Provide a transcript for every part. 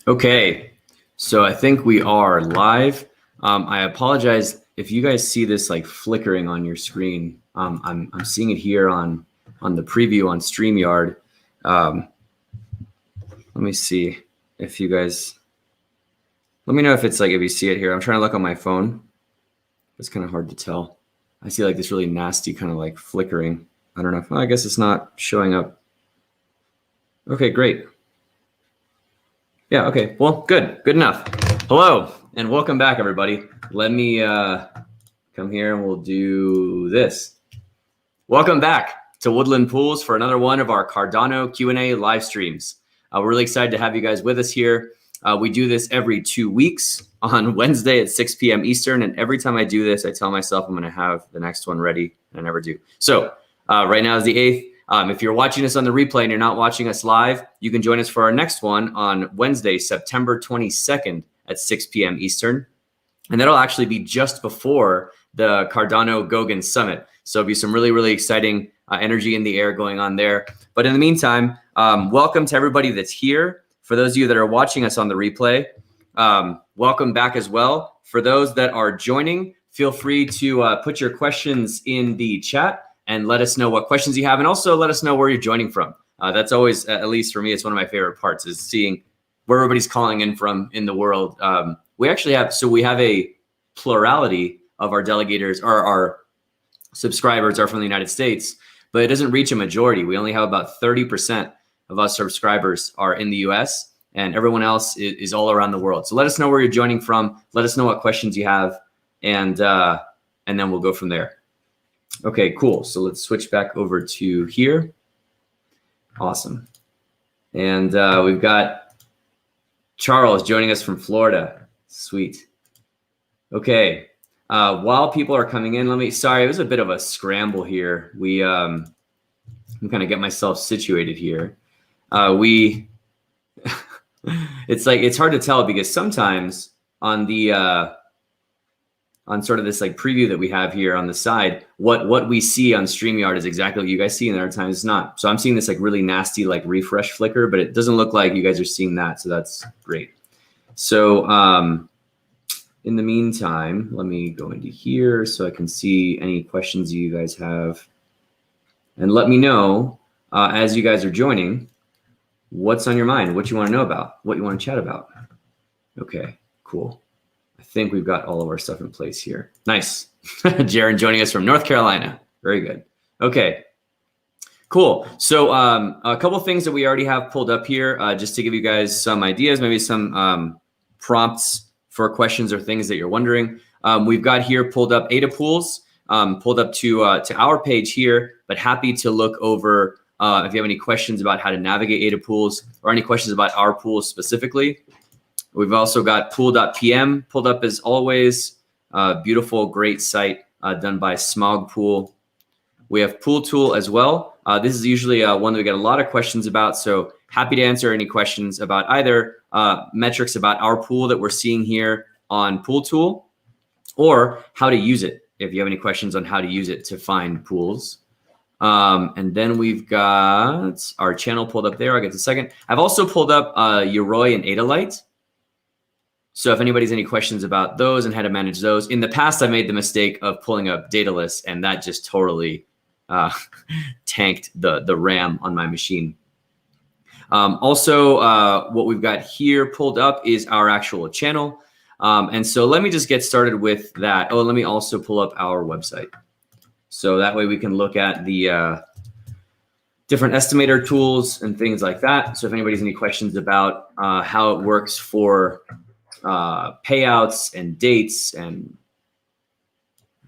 Okay, so I think we are live. I apologize if you guys see this like flickering on your screen. I'm seeing it here on the preview on StreamYard. Let me see if you guys. Let me know if it's like if you see it here. I'm trying to look on my phone. It's kind of hard to tell. I see like this really nasty kind of like flickering. I don't know. Well, I guess it's not showing up. Okay, great. Yeah, okay. Well, good enough. Hello, and welcome back, everybody. Let me come here and we'll do this. Welcome back to Woodland Pools for another one of our Cardano Q&A live streams. We're really excited to have you guys with us here. We do this every 2 weeks on Wednesday at 6 p.m. Eastern, and every time I do this, I tell myself I'm going to have the next one ready, and I never do. So right now is the 8th. If you're watching us on the replay and you're not watching us live, you can join us for our next one on Wednesday, September 22nd at 6 p.m. Eastern. And that'll actually be just before the Cardano Goguen Summit. So it'll be some really, really exciting energy in the air going on there. But in the meantime, welcome to everybody that's here. For those of you that are watching us on the replay, welcome back as well. For those that are joining, feel free to put your questions in the chat and let us know what questions you have, and also let us know where you're joining from. That's always, at least for me, it's one of my favorite parts, is seeing where everybody's calling in from in the world. We actually have, so we have a plurality of our delegators, or our subscribers are from the United States, but it doesn't reach a majority. We only have about 30% of us subscribers are in the US, and everyone else is all around the world. So let us know where you're joining from. Let us know what questions you have, and then we'll go from there. Okay, cool. So let's switch back over to here. Awesome. And we've got Charles joining us from Florida. Sweet. Okay. While people are coming in, sorry, it was a bit of a scramble here. I'm kind of get myself situated here. It's hard to tell because sometimes on the, on sort of this like preview that we have here on the side, what we see on StreamYard is exactly what you guys see, and there are times it's not. So I'm seeing this like really nasty like refresh flicker, but it doesn't look like you guys are seeing that, so that's great. So in the meantime, let me go into here so I can see any questions you guys have, and let me know as you guys are joining what's on your mind, what you want to know about, what you want to chat about. Okay, cool. I think we've got all of our stuff in place here. Nice. Jaron joining us from North Carolina. Very good. Okay, cool. So a couple of things that we already have pulled up here, just to give you guys some ideas, maybe some prompts for questions or things that you're wondering. We've got here pulled up ADA pools, pulled up to our page here, but happy to look over if you have any questions about how to navigate ADA pools or any questions about our pools specifically. We've also got pool.pm pulled up as always. Beautiful, great site done by Smog Pool. We have Pool Tool as well. This is usually one that we get a lot of questions about, so happy to answer any questions about either metrics about our pool that we're seeing here on Pool Tool, or how to use it, if you have any questions on how to use it to find pools. And then we've got our channel pulled up there. I'll get to a second. I've also pulled up Yoroi and Adalite. So if anybody's any questions about those and how to manage those, in the past I made the mistake of pulling up Daedalus, and that just totally tanked the RAM on my machine. Also, what we've got here pulled up is our actual channel. And so let me just get started with that. Oh, let me also pull up our website. So that way we can look at the different estimator tools and things like that. So if anybody's any questions about how it works for payouts and dates and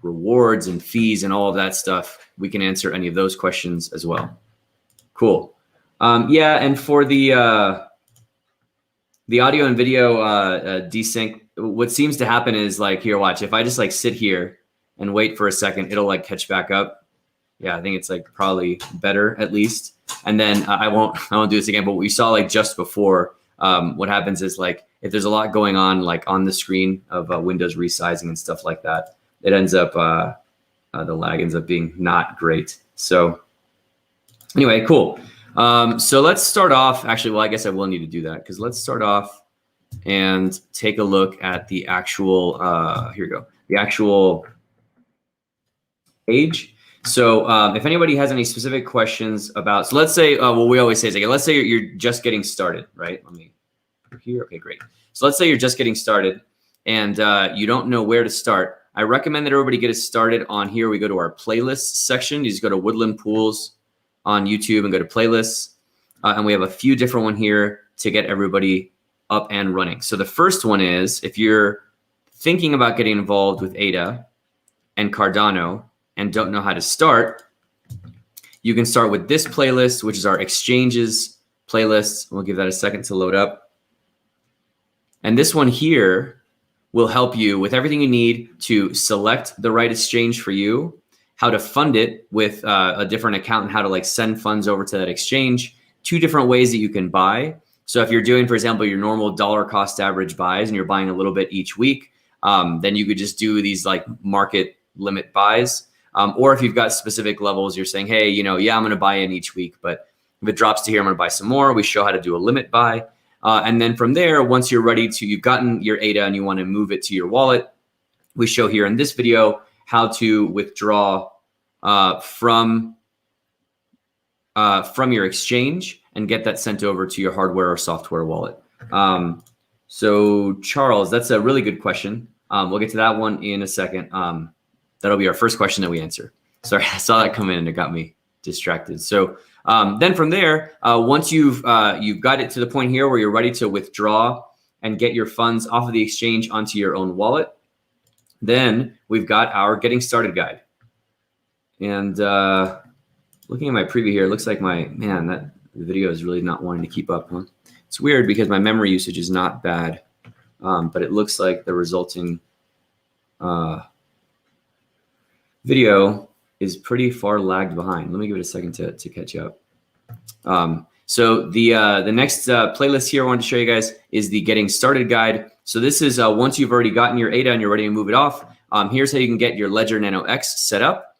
rewards and fees and all of that stuff, we can answer any of those questions as well. Cool. Yeah, and for the audio and video desync, what seems to happen is like, here, watch, if I just like sit here and wait for a second, it'll like catch back up. Yeah, I think it's like probably better at least. And then I won't do this again, but what we saw like just before, what happens is like, if there's a lot going on like on the screen of Windows resizing and stuff like that, it ends up, the lag ends up being not great. So anyway, cool. So let's start off, actually, well, I guess I will need to do that because let's start off and take a look at the actual, here we go, the actual page. So if anybody has any specific questions about, so let's say, what we always say is, like, let's say you're just getting started, right? Let me put here. Okay, great. So let's say you're just getting started and you don't know where to start. I recommend that everybody get it started on here. We go to our playlists section. You just go to Woodland Pools on YouTube and go to playlists. And we have a few different ones here to get everybody up and running. So the first one is, if you're thinking about getting involved with ADA and Cardano and don't know how to start, you can start with this playlist, which is our exchanges playlist. We'll give that a second to load up. And this one here will help you with everything you need to select the right exchange for you, how to fund it with a different account, and how to like send funds over to that exchange, 2 different ways that you can buy. So if you're doing, for example, your normal dollar cost average buys and you're buying a little bit each week, then you could just do these like market limit buys. Or if you've got specific levels, you're saying, hey, you know, yeah, I'm going to buy in each week, but if it drops to here, I'm going to buy some more. We show how to do a limit buy. And then from there, once you're ready to, you've gotten your ADA and you want to move it to your wallet, we show here in this video how to withdraw from your exchange and get that sent over to your hardware or software wallet. So Charles, that's a really good question. We'll get to that one in a second. That'll be our first question that we answer. Sorry, I saw that come in and it got me distracted. So then from there, once you've got it to the point here where you're ready to withdraw and get your funds off of the exchange onto your own wallet, then we've got our getting started guide. And looking at my preview here, it looks like that video is really not wanting to keep up. Huh? It's weird because my memory usage is not bad, but it looks like the resulting video is pretty far lagged behind. Let me give it a second to catch up. So the next playlist here I wanted to show you guys is the getting started guide. So this is once you've already gotten your ADA and you're ready to move it off, here's how you can get your Ledger Nano X set up.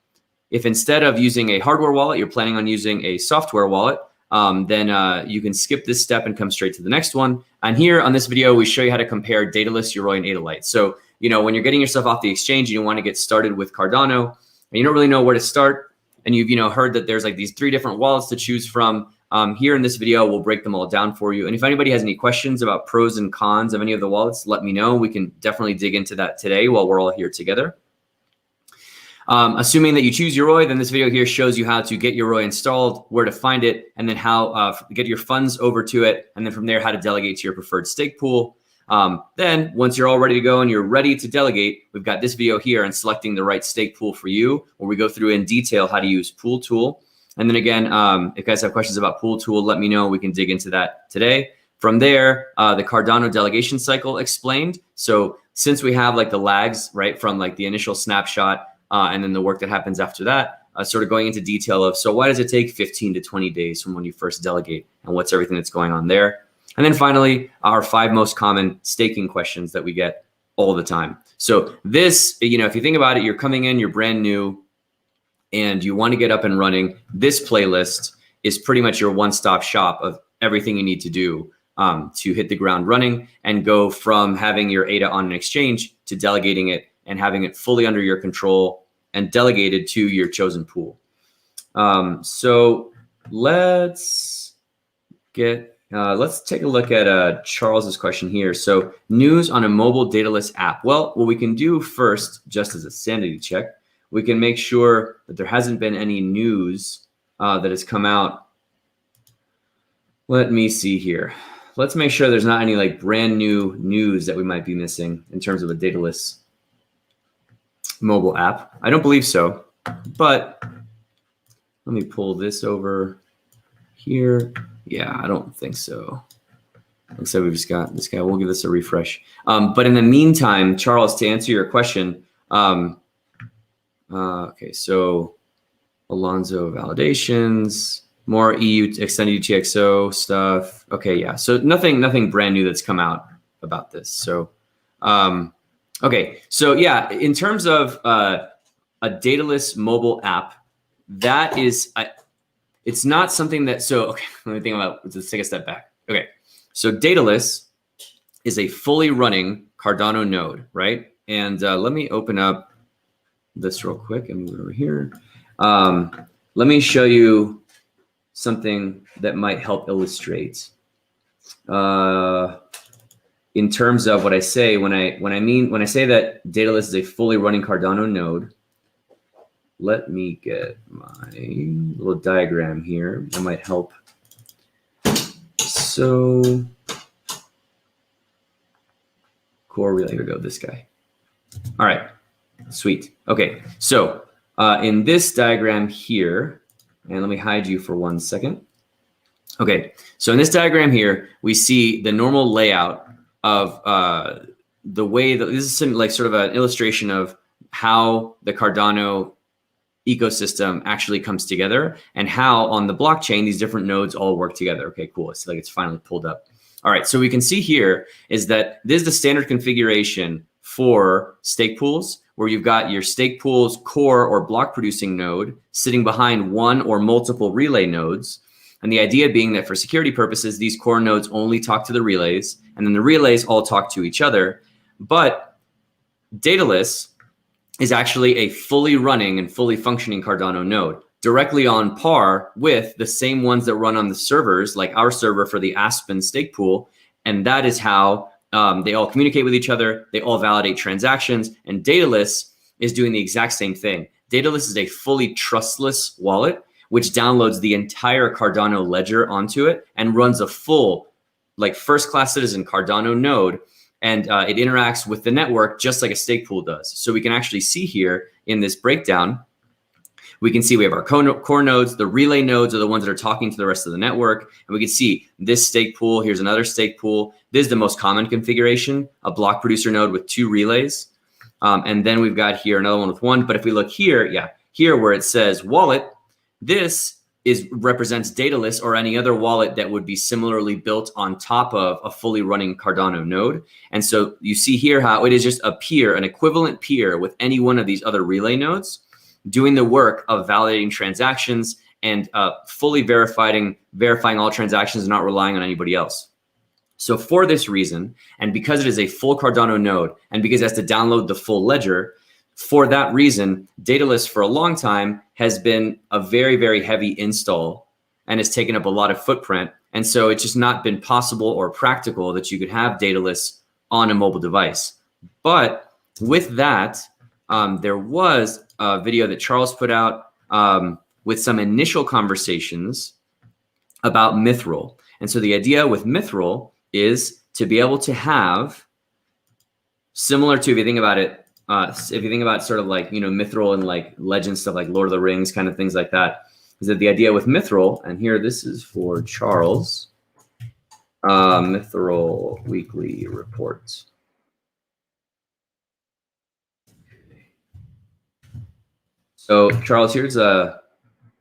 If instead of using a hardware wallet, you're planning on using a software wallet, then you can skip this step and come straight to the next one. And here on this video, we show you how to compare Daedalus, Yoroi, and Adalite. So, you know, when you're getting yourself off the exchange and you want to get started with Cardano, and you don't really know where to start, and you've heard that there's like these 3 different wallets to choose from, here in this video, we'll break them all down for you. And if anybody has any questions about pros and cons of any of the wallets, let me know. We can definitely dig into that today while we're all here together. Assuming that you choose Yoroi, then this video here shows you how to get Yoroi installed, where to find it, and then how get your funds over to it, and then from there, how to delegate to your preferred stake pool. Then once you're all ready to go and you're ready to delegate, we've got this video here on selecting the right stake pool for you, where we go through in detail how to use Pool Tool. And then again, if you guys have questions about Pool Tool, let me know. We can dig into that today. From there, the Cardano delegation cycle explained. So since we have like the lags, right, from like the initial snapshot and then the work that happens after that, sort of going into detail of, so why does it take 15 to 20 days from when you first delegate, and what's everything that's going on there? And then finally, our 5 most common staking questions that we get all the time. So this, if you think about it, you're coming in, you're brand new, and you want to get up and running. This playlist is pretty much your one-stop shop of everything you need to do to hit the ground running and go from having your ADA on an exchange to delegating it and having it fully under your control and delegated to your chosen pool. So let's take a look at Charles's question here. So news on a mobile Daedalus app. Well, what we can do first, just as a sanity check, we can make sure that there hasn't been any news that has come out. Let me see here. Let's make sure there's not any like brand new news that we might be missing in terms of a Daedalus mobile app. I don't believe so, but let me pull this over here. Yeah, I don't think so. Looks like we've just got this guy. We'll give this a refresh. But in the meantime, Charles, to answer your question, okay, so Alonzo validations, more EU extended UTXO stuff. Okay, yeah. So nothing brand new that's come out about this. So, okay. So yeah, in terms of a Daedalus mobile app, that is, it's not something that, so, okay, let me think about, let's take a step back. Okay. So Daedalus is a fully running Cardano node, right? And let me open up this real quick and move it over here. Let me show you something that might help illustrate in terms of what I say when I say that Daedalus is a fully running Cardano node. Let me get my little diagram here. That might help. So core relay, here we go, this guy. All right, sweet. Okay, so in this diagram here, and let me hide you for 1 second. Okay, so in this diagram here, we see the normal layout of the way that this is like sort of an illustration of how the Cardano ecosystem actually comes together and how on the blockchain these different nodes all work together. Okay, cool. It's like it's finally pulled up. All right, so we can see here is that this is the standard configuration for stake pools, where you've got your stake pool's core or block producing node sitting behind one or multiple relay nodes. And the idea being that for security purposes, these core nodes only talk to the relays, and then the relays all talk to each other. But Daedalus is actually a fully running and fully functioning Cardano node, directly on par with the same ones that run on the servers, like our server for the ASPEN stake pool. And that is how they all communicate with each other. They all validate transactions. And Daedalus is doing the exact same thing. Daedalus is a fully trustless wallet, which downloads the entire Cardano ledger onto it and runs a full, like first-class citizen Cardano node. And it interacts with the network just like a stake pool does. So we can actually see here in this breakdown, we can see we have our core nodes. The relay nodes are the ones that are talking to the rest of the network. And we can see this stake pool. Here's another stake pool. This is the most common configuration, a block producer node with 2 relays. And then we've got here another one with 1. But if we look here, yeah, here where it says wallet, this represents Daedalus or any other wallet that would be similarly built on top of a fully running Cardano node. And so you see here how it is just a peer, an equivalent peer with any one of these other relay nodes, doing the work of validating transactions and fully verifying all transactions and not relying on anybody else. So for this reason, and because it is a full Cardano node, and because it has to download the full ledger, for that reason, Daedalus for a long time has been a very, very heavy install and has taken up a lot of footprint. And so it's just not been possible or practical that you could have Daedalus on a mobile device. But with that, there was a video that Charles put out with some initial conversations about Mithril. And so the idea with Mithril is to be able to have, similar to, if you think about it, if you think about sort of like, you know, Mithril and like legend stuff like Lord of the Rings, kind of things like that, is that the idea with Mithril, and here this is for Charles, Mithril weekly report. So Charles, here's a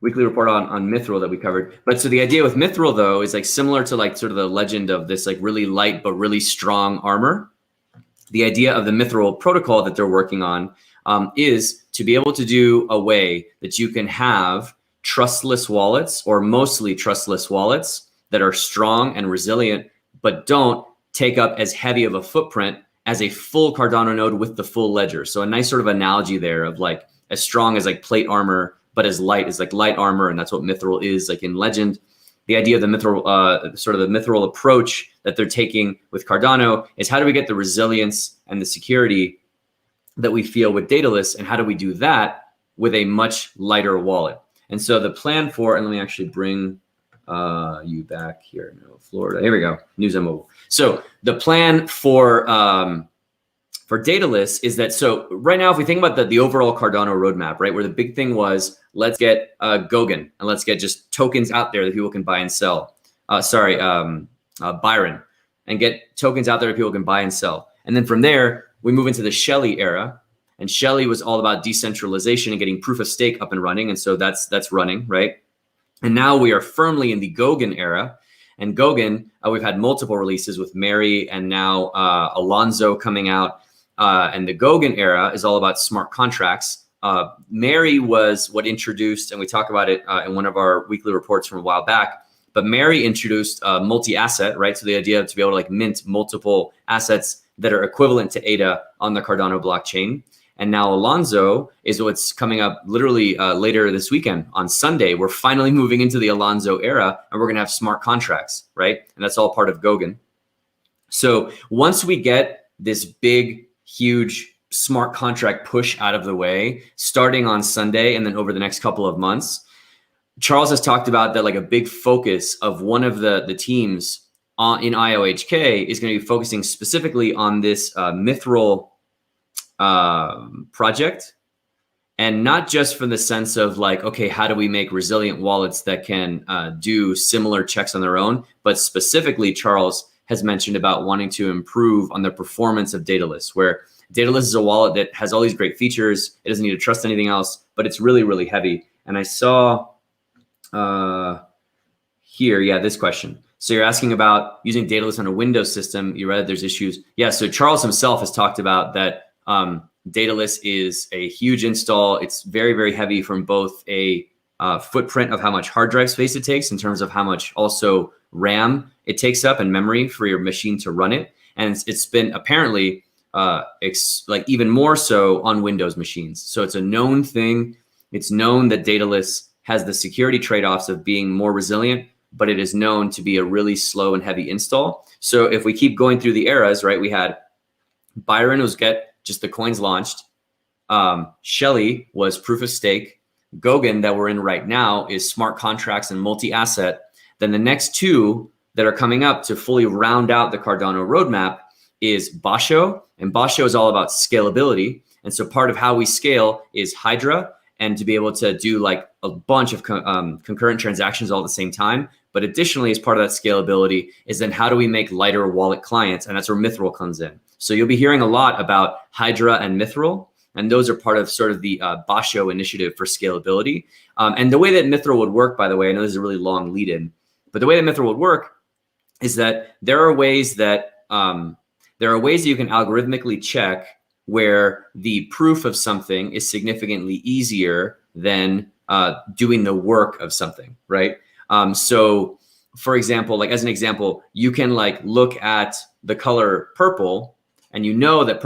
weekly report on Mithril that we covered. But so the idea with Mithril though is like similar to like sort of the legend of this like really light but really strong armor. The idea of the Mithril protocol that they're working on is to be able to do a way that you can have trustless wallets, or mostly trustless wallets, that are strong and resilient, but don't take up as heavy of a footprint as a full Cardano node with the full ledger. So a nice sort of analogy there of like as strong as like plate armor, but as light as like light armor. And that's what Mithril is like in legend. The idea of the Mithril, sort of the Mithril approach that they're taking with Cardano is how do we get the resilience and the security that we feel with Daedalus, and how do we do that with a much lighter wallet? And so the plan for, and let me actually bring you back here, no, Florida. Here we go, News on Mobile. So the plan for Daedalus is that, so right now, if we think about the overall Cardano roadmap, right, where the big thing was, let's get Goguen, and let's get just tokens out there that people can buy and sell. Byron, and get tokens out there that people can buy and sell. And then from there, we move into the Shelley era. And Shelley was all about decentralization and getting proof of stake up and running. And so that's running, right? And now we are firmly in the Goguen era. And Goguen, we've had multiple releases with Mary and now Alonzo coming out. And the Goguen era is all about smart contracts. Mary was what introduced, and we talk about it in one of our weekly reports from a while back, But Mary introduced multi-asset, right? So the idea to be able to like mint multiple assets that are equivalent to ADA on the Cardano blockchain. And now Alonzo is what's coming up literally later this weekend on Sunday. We're finally moving into the Alonzo era, and we're going to have smart contracts, right? And that's all part of Goguen. So once we get this big, huge smart contract push out of the way, starting on Sunday and then over the next couple of months, Charles has talked about that like a big focus of one of the teams in IOHK is going to be focusing specifically on this Mithril project, and not just from the sense of like, okay, how do we make resilient wallets that can do similar checks on their own, but specifically Charles has mentioned about wanting to improve on the performance of Daedalus, where Daedalus is a wallet that has all these great features. It doesn't need to trust anything else, but it's really, really heavy. And I saw here, yeah, this question. So you're asking about using Daedalus on a Windows system. You read there's issues. Yeah, so Charles himself has talked about that Daedalus is a huge install. It's very, very heavy from both a footprint of how much hard drive space it takes in terms of how much also RAM it takes up and memory for your machine to run it. And it's been apparently like even more so on Windows machines. So it's a known thing. It's known that Daedalus has the security trade-offs of being more resilient, but it is known to be a really slow and heavy install. So if we keep going through the eras, right, we had Byron was get just the coins launched. Shelly was proof of stake. Goguen that we're in right now is smart contracts and multi-asset. Then the next two that are coming up to fully round out the Cardano roadmap is Basho. And Basho is all about scalability. And so part of how we scale is Hydra, and to be able to do like a bunch of concurrent transactions all at the same time. But additionally, as part of that scalability is then how do we make lighter wallet clients? And that's where Mithril comes in. So you'll be hearing a lot about Hydra and Mithril, and those are part of sort of the Basho initiative for scalability. And the way that Mithril would work, by the way, I know this is a really long lead in, but the way that Mithril would work is that there are ways that you can algorithmically check where the proof of something is significantly easier than doing the work of something, right? So for example, like as an example, you can like look at the color purple, and you know that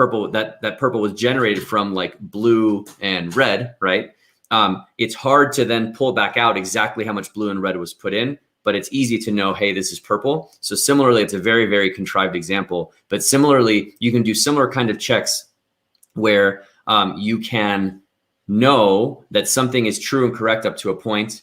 that purple was generated from like blue and red, right? It's hard to then pull back out exactly how much blue and red was put in, but it's easy to know, hey, this is purple. So similarly, it's a very, very contrived example, but similarly, you can do similar kind of checks where you can know that something is true and correct up to a point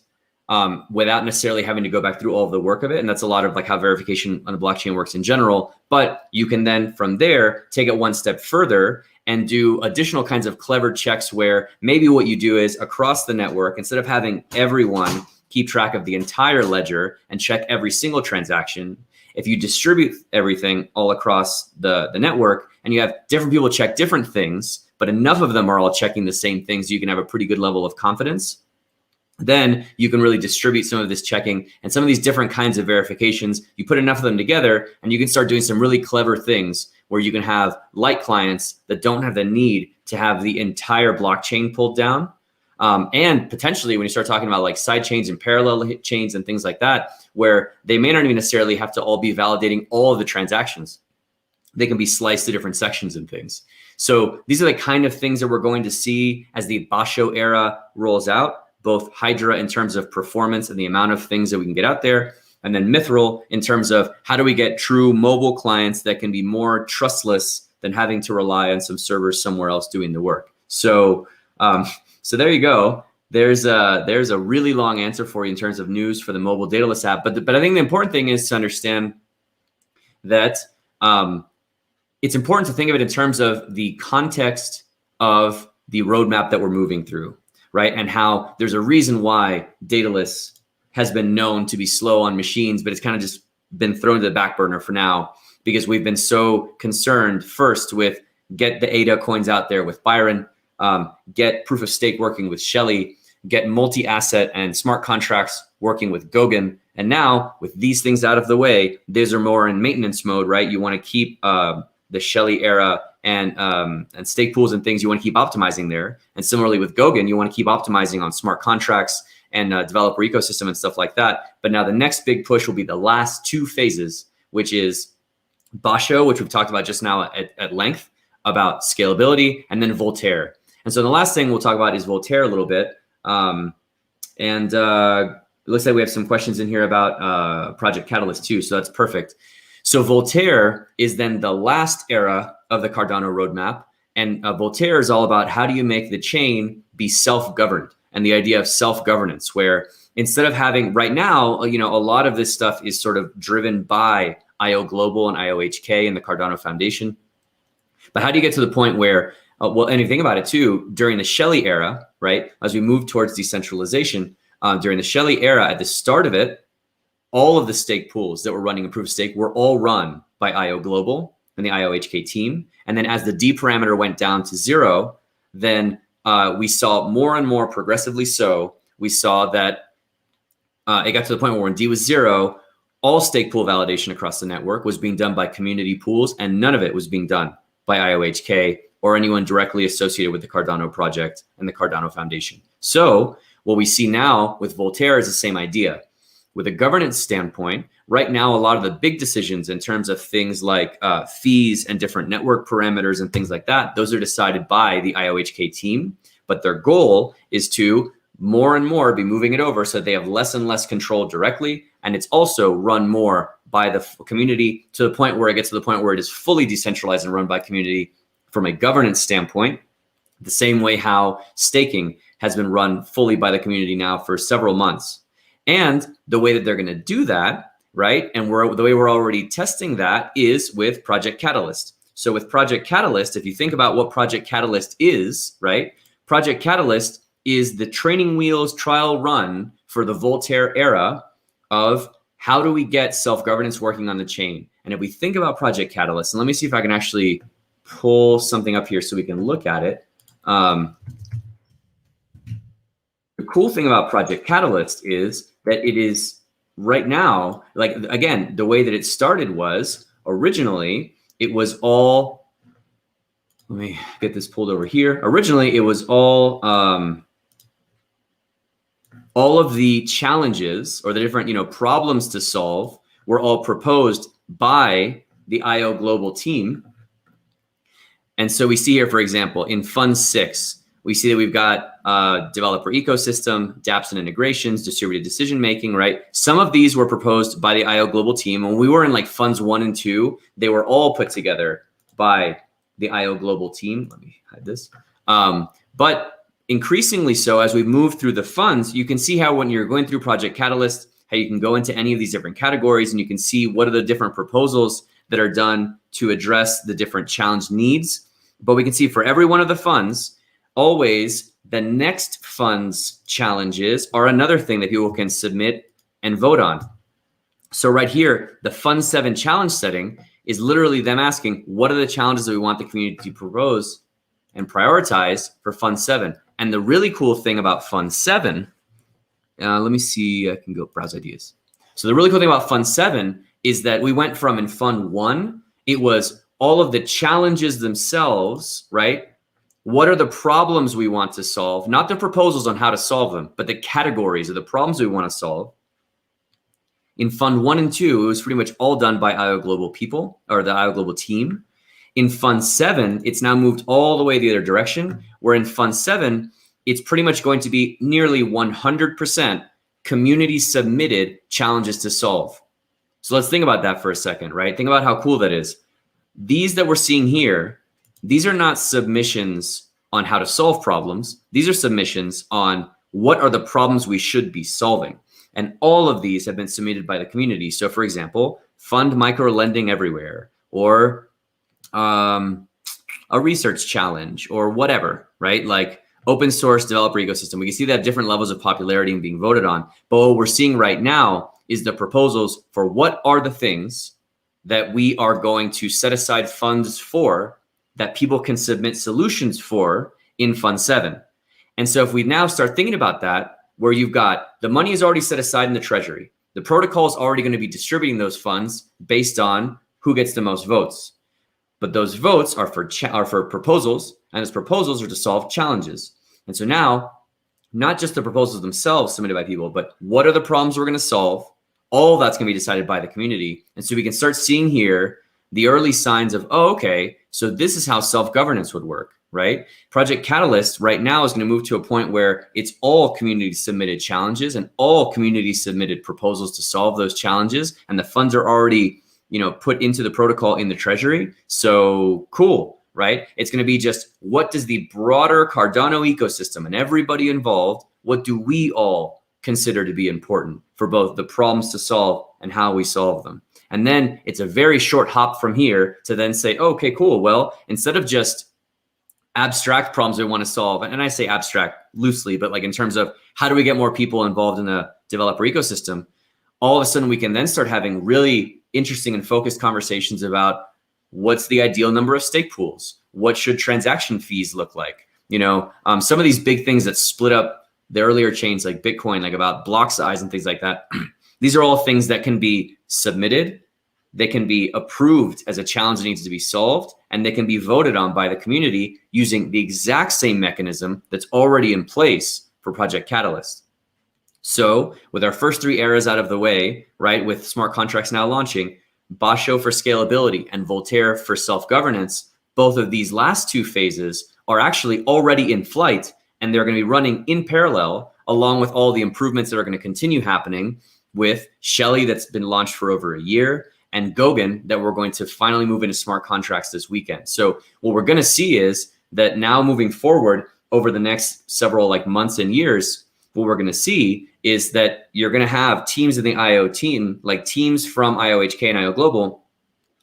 without necessarily having to go back through all of the work of it. And that's a lot of like how verification on the blockchain works in general. But you can then from there take it one step further and do additional kinds of clever checks where maybe what you do is across the network, instead of having everyone keep track of the entire ledger and check every single transaction, if you distribute everything all across the network and you have different people check different things, but enough of them are all checking the same things, you can have a pretty good level of confidence. Then you can really distribute some of this checking and some of these different kinds of verifications. You put enough of them together and you can start doing some really clever things where you can have light clients that don't have the need to have the entire blockchain pulled down. And potentially when you start talking about like side chains and parallel chains and things like that, where they may not even necessarily have to all be validating all of the transactions. They can be sliced to different sections and things. So these are the kind of things that we're going to see as the Basho era rolls out, both Hydra in terms of performance and the amount of things that we can get out there, and then Mithril in terms of how do we get true mobile clients that can be more trustless than having to rely on some servers somewhere else doing the work. So, so there you go. There's a really long answer for you in terms of news for the mobile Daedalus app. But I think the important thing is to understand that it's important to think of it in terms of the context of the roadmap that we're moving through, right? And how there's a reason why Daedalus has been known to be slow on machines, but it's kind of just been thrown to the back burner for now because we've been so concerned first with get the ADA coins out there with Byron, get proof of stake working with Shelly, get multi-asset and smart contracts working with Goguen. And now with these things out of the way, these are more in maintenance mode, right? You want to keep the Shelly era and stake pools and things, you want to keep optimizing there. And similarly with Goguen, you want to keep optimizing on smart contracts and developer ecosystem and stuff like that. But now the next big push will be the last 2 phases, which is Basho, which we've talked about just now at length, about scalability, and then Voltaire. And so the last thing we'll talk about is Voltaire a little bit. It looks like we have some questions in here about Project Catalyst too, so that's perfect. So Voltaire is then the last era of the Cardano roadmap. And Voltaire is all about how do you make the chain be self-governed, and the idea of self-governance, where instead of having right now, a lot of this stuff is sort of driven by IO Global and IOHK and the Cardano Foundation. But how do you get to the point where, and if you think about it too, during the Shelley era, right, as we move towards decentralization, during the Shelley era, at the start of it, all of the stake pools that were running a proof of stake were all run by IO Global and the IOHK team. And then as the D parameter went down to 0, then we saw more and more progressively so, we saw that it got to the point where when D was 0, all stake pool validation across the network was being done by community pools, and none of it was being done by IOHK or anyone directly associated with the Cardano project and the Cardano Foundation. So what we see now with Voltaire is the same idea. With a governance standpoint, right now, a lot of the big decisions in terms of things like fees and different network parameters and things like that, those are decided by the IOHK team. But their goal is to more and more be moving it over so they have less and less control directly. And it's also run more by the community to the point where it gets to the point where it is fully decentralized and run by community from a governance standpoint, the same way how staking has been run fully by the community now for several months. And the way that they're going to do that, right, and the way we're already testing that is with Project Catalyst. So with Project Catalyst, if you think about what Project Catalyst is, right, Project Catalyst is the training wheels trial run for the Voltaire era of how do we get self-governance working on the chain. And if we think about Project Catalyst, and let me see if I can actually pull something up here so we can look at it. The cool thing about Project Catalyst is that it is right now, like, again, the way that it started was originally it was all, let me get this pulled over here. Originally it was all of the challenges or the different, problems to solve were all proposed by the IO Global team. And so we see here, for example, in Fund 6, we see that we've got developer ecosystem, dApps and integrations, distributed decision-making, right? Some of these were proposed by the IO Global team. When we were in like Funds 1 and 2, they were all put together by the IO Global team. Let me hide this. But increasingly so, as we move through the funds, you can see how when you're going through Project Catalyst, how you can go into any of these different categories and you can see what are the different proposals that are done to address the different challenge needs. But we can see for every one of the funds, always the next fund's challenges are another thing that people can submit and vote on. So right here, the Fund 7 challenge setting is literally them asking, what are the challenges that we want the community to propose and prioritize for Fund 7? And the really cool thing about Fund 7, let me see, I can go browse ideas. So the really cool thing about Fund 7 is that we went from in Fund 1, it was all of the challenges themselves, right? What are the problems we want to solve? Not the proposals on how to solve them, but the categories of the problems we want to solve. In Fund 1 and 2, it was pretty much all done by IO Global people or the IO Global team. In Fund 7, it's now moved all the way the other direction, where in Fund 7, it's pretty much going to be nearly 100% community submitted challenges to solve. So let's think about that for a second, right? Think about how cool that is. These that we're seeing here, these are not submissions on how to solve problems. These are submissions on what are the problems we should be solving. And all of these have been submitted by the community. So for example, fund micro lending everywhere, or a research challenge, or whatever, right? Like open source developer ecosystem. We can see that different levels of popularity and being voted on. But what we're seeing right now is the proposals for what are the things that we are going to set aside funds for, that people can submit solutions for in Fund 7. And so if we now start thinking about that, where you've got the money is already set aside in the treasury, the protocol is already going to be distributing those funds based on who gets the most votes. But those votes are for proposals, and those proposals are to solve challenges. And so now not just the proposals themselves submitted by people, but what are the problems we're going to solve? All that's going to be decided by the community. And so we can start seeing here the early signs of, oh, okay, so this is how self-governance would work, right? Project Catalyst right now is going to move to a point where it's all community submitted challenges and all community submitted proposals to solve those challenges. And the funds are already, put into the protocol in the treasury. So cool, right? It's going to be just, what does the broader Cardano ecosystem and everybody involved, what do we all consider to be important for both the problems to solve and how we solve them? And then it's a very short hop from here to then say, okay, cool. Well, instead of just abstract problems we want to solve, and I say abstract loosely, but like in terms of how do we get more people involved in the developer ecosystem, all of a sudden we can then start having really interesting and focused conversations about what's the ideal number of stake pools? What should transaction fees look like? Some of these big things that split up the earlier chains like Bitcoin, like about block size and things like that. These are all things that can be submitted, they can be approved as a challenge that needs to be solved, and they can be voted on by the community using the exact same mechanism that's already in place for Project Catalyst. So with our first 3 eras out of the way, right, with smart contracts now launching, Basho for scalability and Voltaire for self-governance, both of these last 2 phases are actually already in flight, and they're going to be running in parallel along with all the improvements that are going to continue happening with Shelly that's been launched for over a year, and Goguen that we're going to finally move into smart contracts this weekend. So what we're going to see is that now moving forward over the next several months and years, what we're going to see is that you're going to have teams in the IO team, like teams from IOHK and IO Global,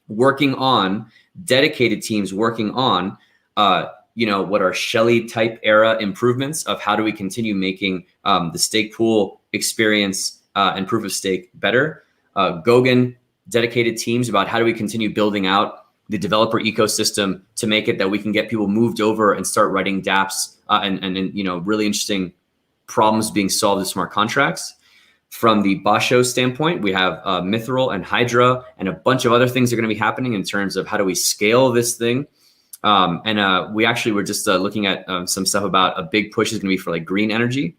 working on dedicated teams working on what are Shelly type era improvements of how do we continue making the stake pool experience and proof of stake better. Goguen dedicated teams about how do we continue building out the developer ecosystem to make it that we can get people moved over and start writing dApps and really interesting problems being solved with smart contracts. From the Basho standpoint, we have Mithril and Hydra and a bunch of other things are going to be happening in terms of how do we scale this thing. We actually were just looking at some stuff about a big push is going to be for green energy.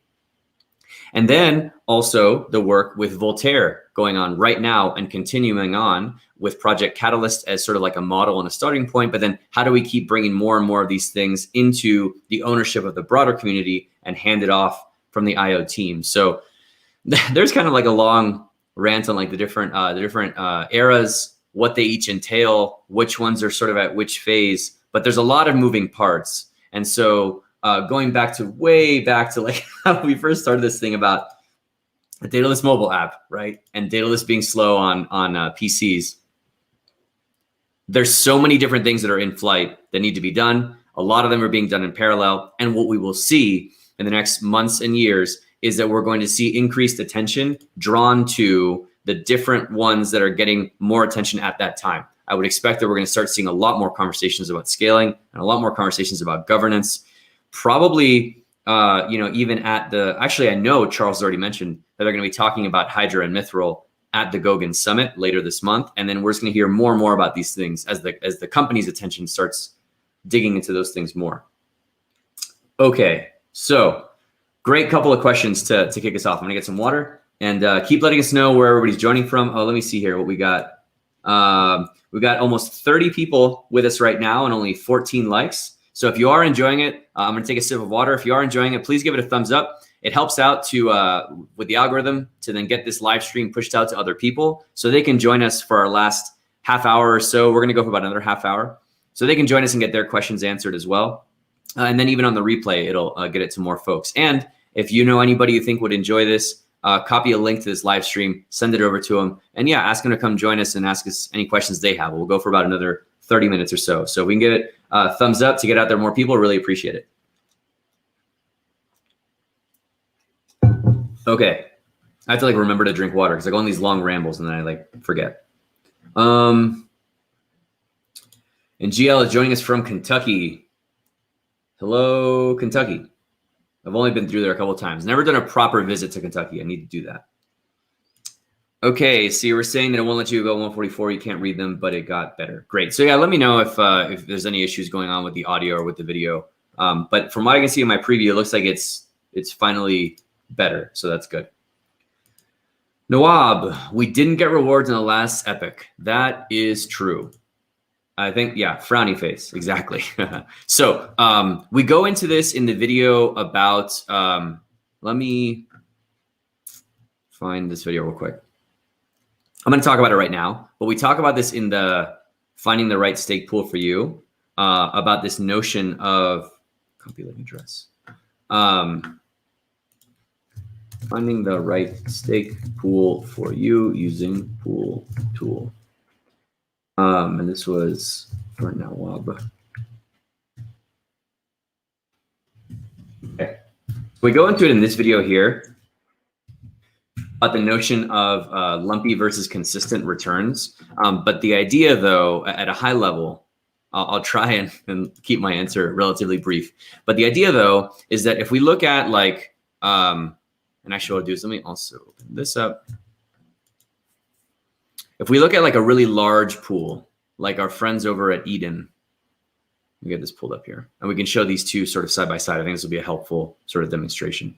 And then also the work with Voltaire going on right now and continuing on with Project Catalyst as sort of like a model and a starting point. But then how do we keep bringing more and more of these things into the ownership of the broader community and hand it off from the IO team? So there's kind of like a long rant on the different eras, what they each entail, which ones are sort of at which phase, but there's a lot of moving parts. And so going way back to how we first started this thing about a Daedalus mobile app, right? And Daedalus being slow on PCs. There's so many different things that are in flight that need to be done. A lot of them are being done in parallel. And what we will see in the next months and years is that we're going to see increased attention drawn to the different ones that are getting more attention at that time. I would expect that we're going to start seeing a lot more conversations about scaling and a lot more conversations about governance. Probably, even at actually, I know Charles already mentioned that they're going to be talking about Hydra and Mithril at the Goguen Summit later this month. And then we're just going to hear more and more about these things as the company's attention starts digging into those things more. Okay, so great couple of questions to kick us off. I'm going to get some water and keep letting us know where everybody's joining from. Oh, let me see here what we got. We've got almost 30 people with us right now and only 14 likes. So if you are enjoying it, I'm going to take a sip of water. If you are enjoying it, please give it a thumbs up. It helps out to with the algorithm to then get this live stream pushed out to other people so they can join us for our last half hour or so. We're going to go for about another half hour so they can join us and get their questions answered as well. And then even on the replay, it'll get it to more folks. And if you know anybody you think would enjoy this, copy a link to this live stream, send it over to them. And yeah, ask them to come join us and ask us any questions they have. We'll go for about another 30 minutes or so. So we can give it a thumbs up to get out there more people. Really appreciate it. Okay. I have to remember to drink water because I go on these long rambles and then I forget. And GL is joining us from Kentucky. Hello, Kentucky. I've only been through there a couple of times. Never done a proper visit to Kentucky. I need to do that. Okay, so you were saying that it won't let you go 144. You can't read them, but it got better. Great. So yeah, let me know if there's any issues going on with the audio or with the video. But from what I can see in my preview, it looks like it's it's finally better. So that's good. Nawab, we didn't get rewards in the last epic. That is true. I think, yeah, frowny face, exactly. So we go into this in the video about, let me find this video real quick. I'm going to talk about it right now, but we talk about this in the finding the right stake pool for you, about this notion of copy link address. Finding the right stake pool for you using pool tool. And this was for Nawab. Okay. We go into it in this video here about the notion of lumpy versus consistent returns. But the idea, though, at a high level, I'll try and keep my answer relatively brief. But the idea, though, is that if we look at like, and actually what I'll do is let me also open this up. If we look at like a really large pool, like our friends over at Eden, let me get this pulled up here, and we can show these two sort of side by side. I think this will be a helpful sort of demonstration.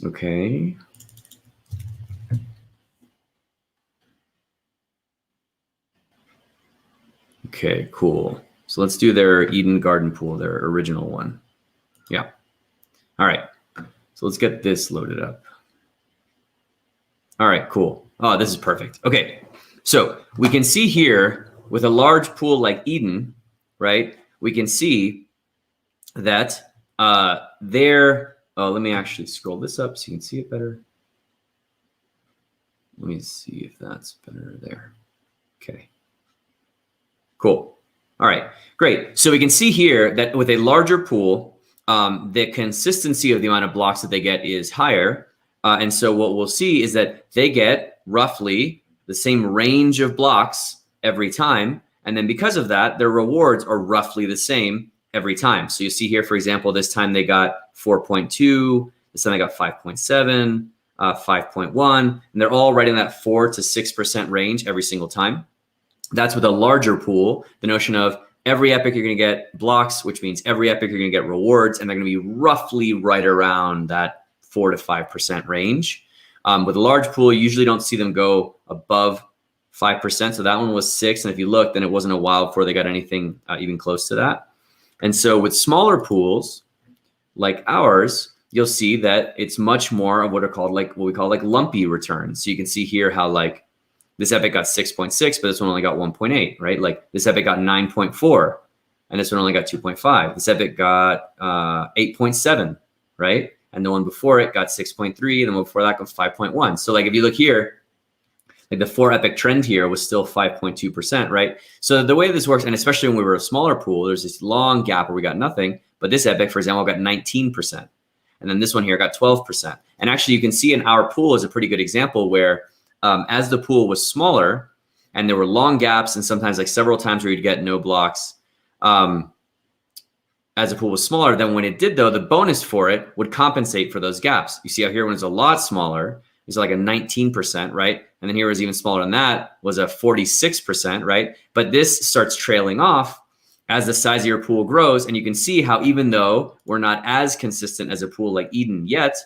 Okay. Okay, cool. So let's do their Eden Garden pool, their original one. Yeah. All right. So let's get this loaded up. All right, cool. Oh, this is perfect. Okay. So we can see here with a large pool like Eden, right? We can see that let me actually scroll this up so you can see it better. Let me see if that's better there. Okay. Cool. All right, great. So we can see here that with a larger pool, the consistency of the amount of blocks that they get is higher. And so what we'll see is that they get roughly the same range of blocks every time. And then because of that, their rewards are roughly the same every time. So you see here, for example, this time they got 4.2, this time they got 5.7, 5.1, and they're all right in that 4 to 6% range every single time. That's with a larger pool, the notion of every epic you're going to get blocks, which means every epic you're going to get rewards, and they're going to be roughly right around that 4 to 5% range. With a large pool, you usually don't see them go above 5%. So that one was 6. And if you look, then it wasn't a while before they got anything even close to that. And so with smaller pools like ours, you'll see that it's much more of what we call like lumpy returns. So you can see here how like this epic got 6.6, but this one only got 1.8, right? Like this epic got 9.4, and this one only got 2.5. This epic got 8.7, right? And the one before it got 6.3, and the one before that got 5.1. So like if you look here, like the 4 epic trend here was still 5.2%, right? So the way this works, and especially when we were a smaller pool, there's this long gap where we got nothing, but this epic, for example, got 19%. And then this one here got 12%. And actually you can see in our pool is a pretty good example where as the pool was smaller and there were long gaps and sometimes like several times where you'd get no blocks, as the pool was smaller, then when it did though, the bonus for it would compensate for those gaps. You see how here when it's a lot smaller, it's like a 19%, right? And then here was even smaller than that, was a 46%, right? But this starts trailing off as the size of your pool grows. And you can see how even though we're not as consistent as a pool like Eden yet,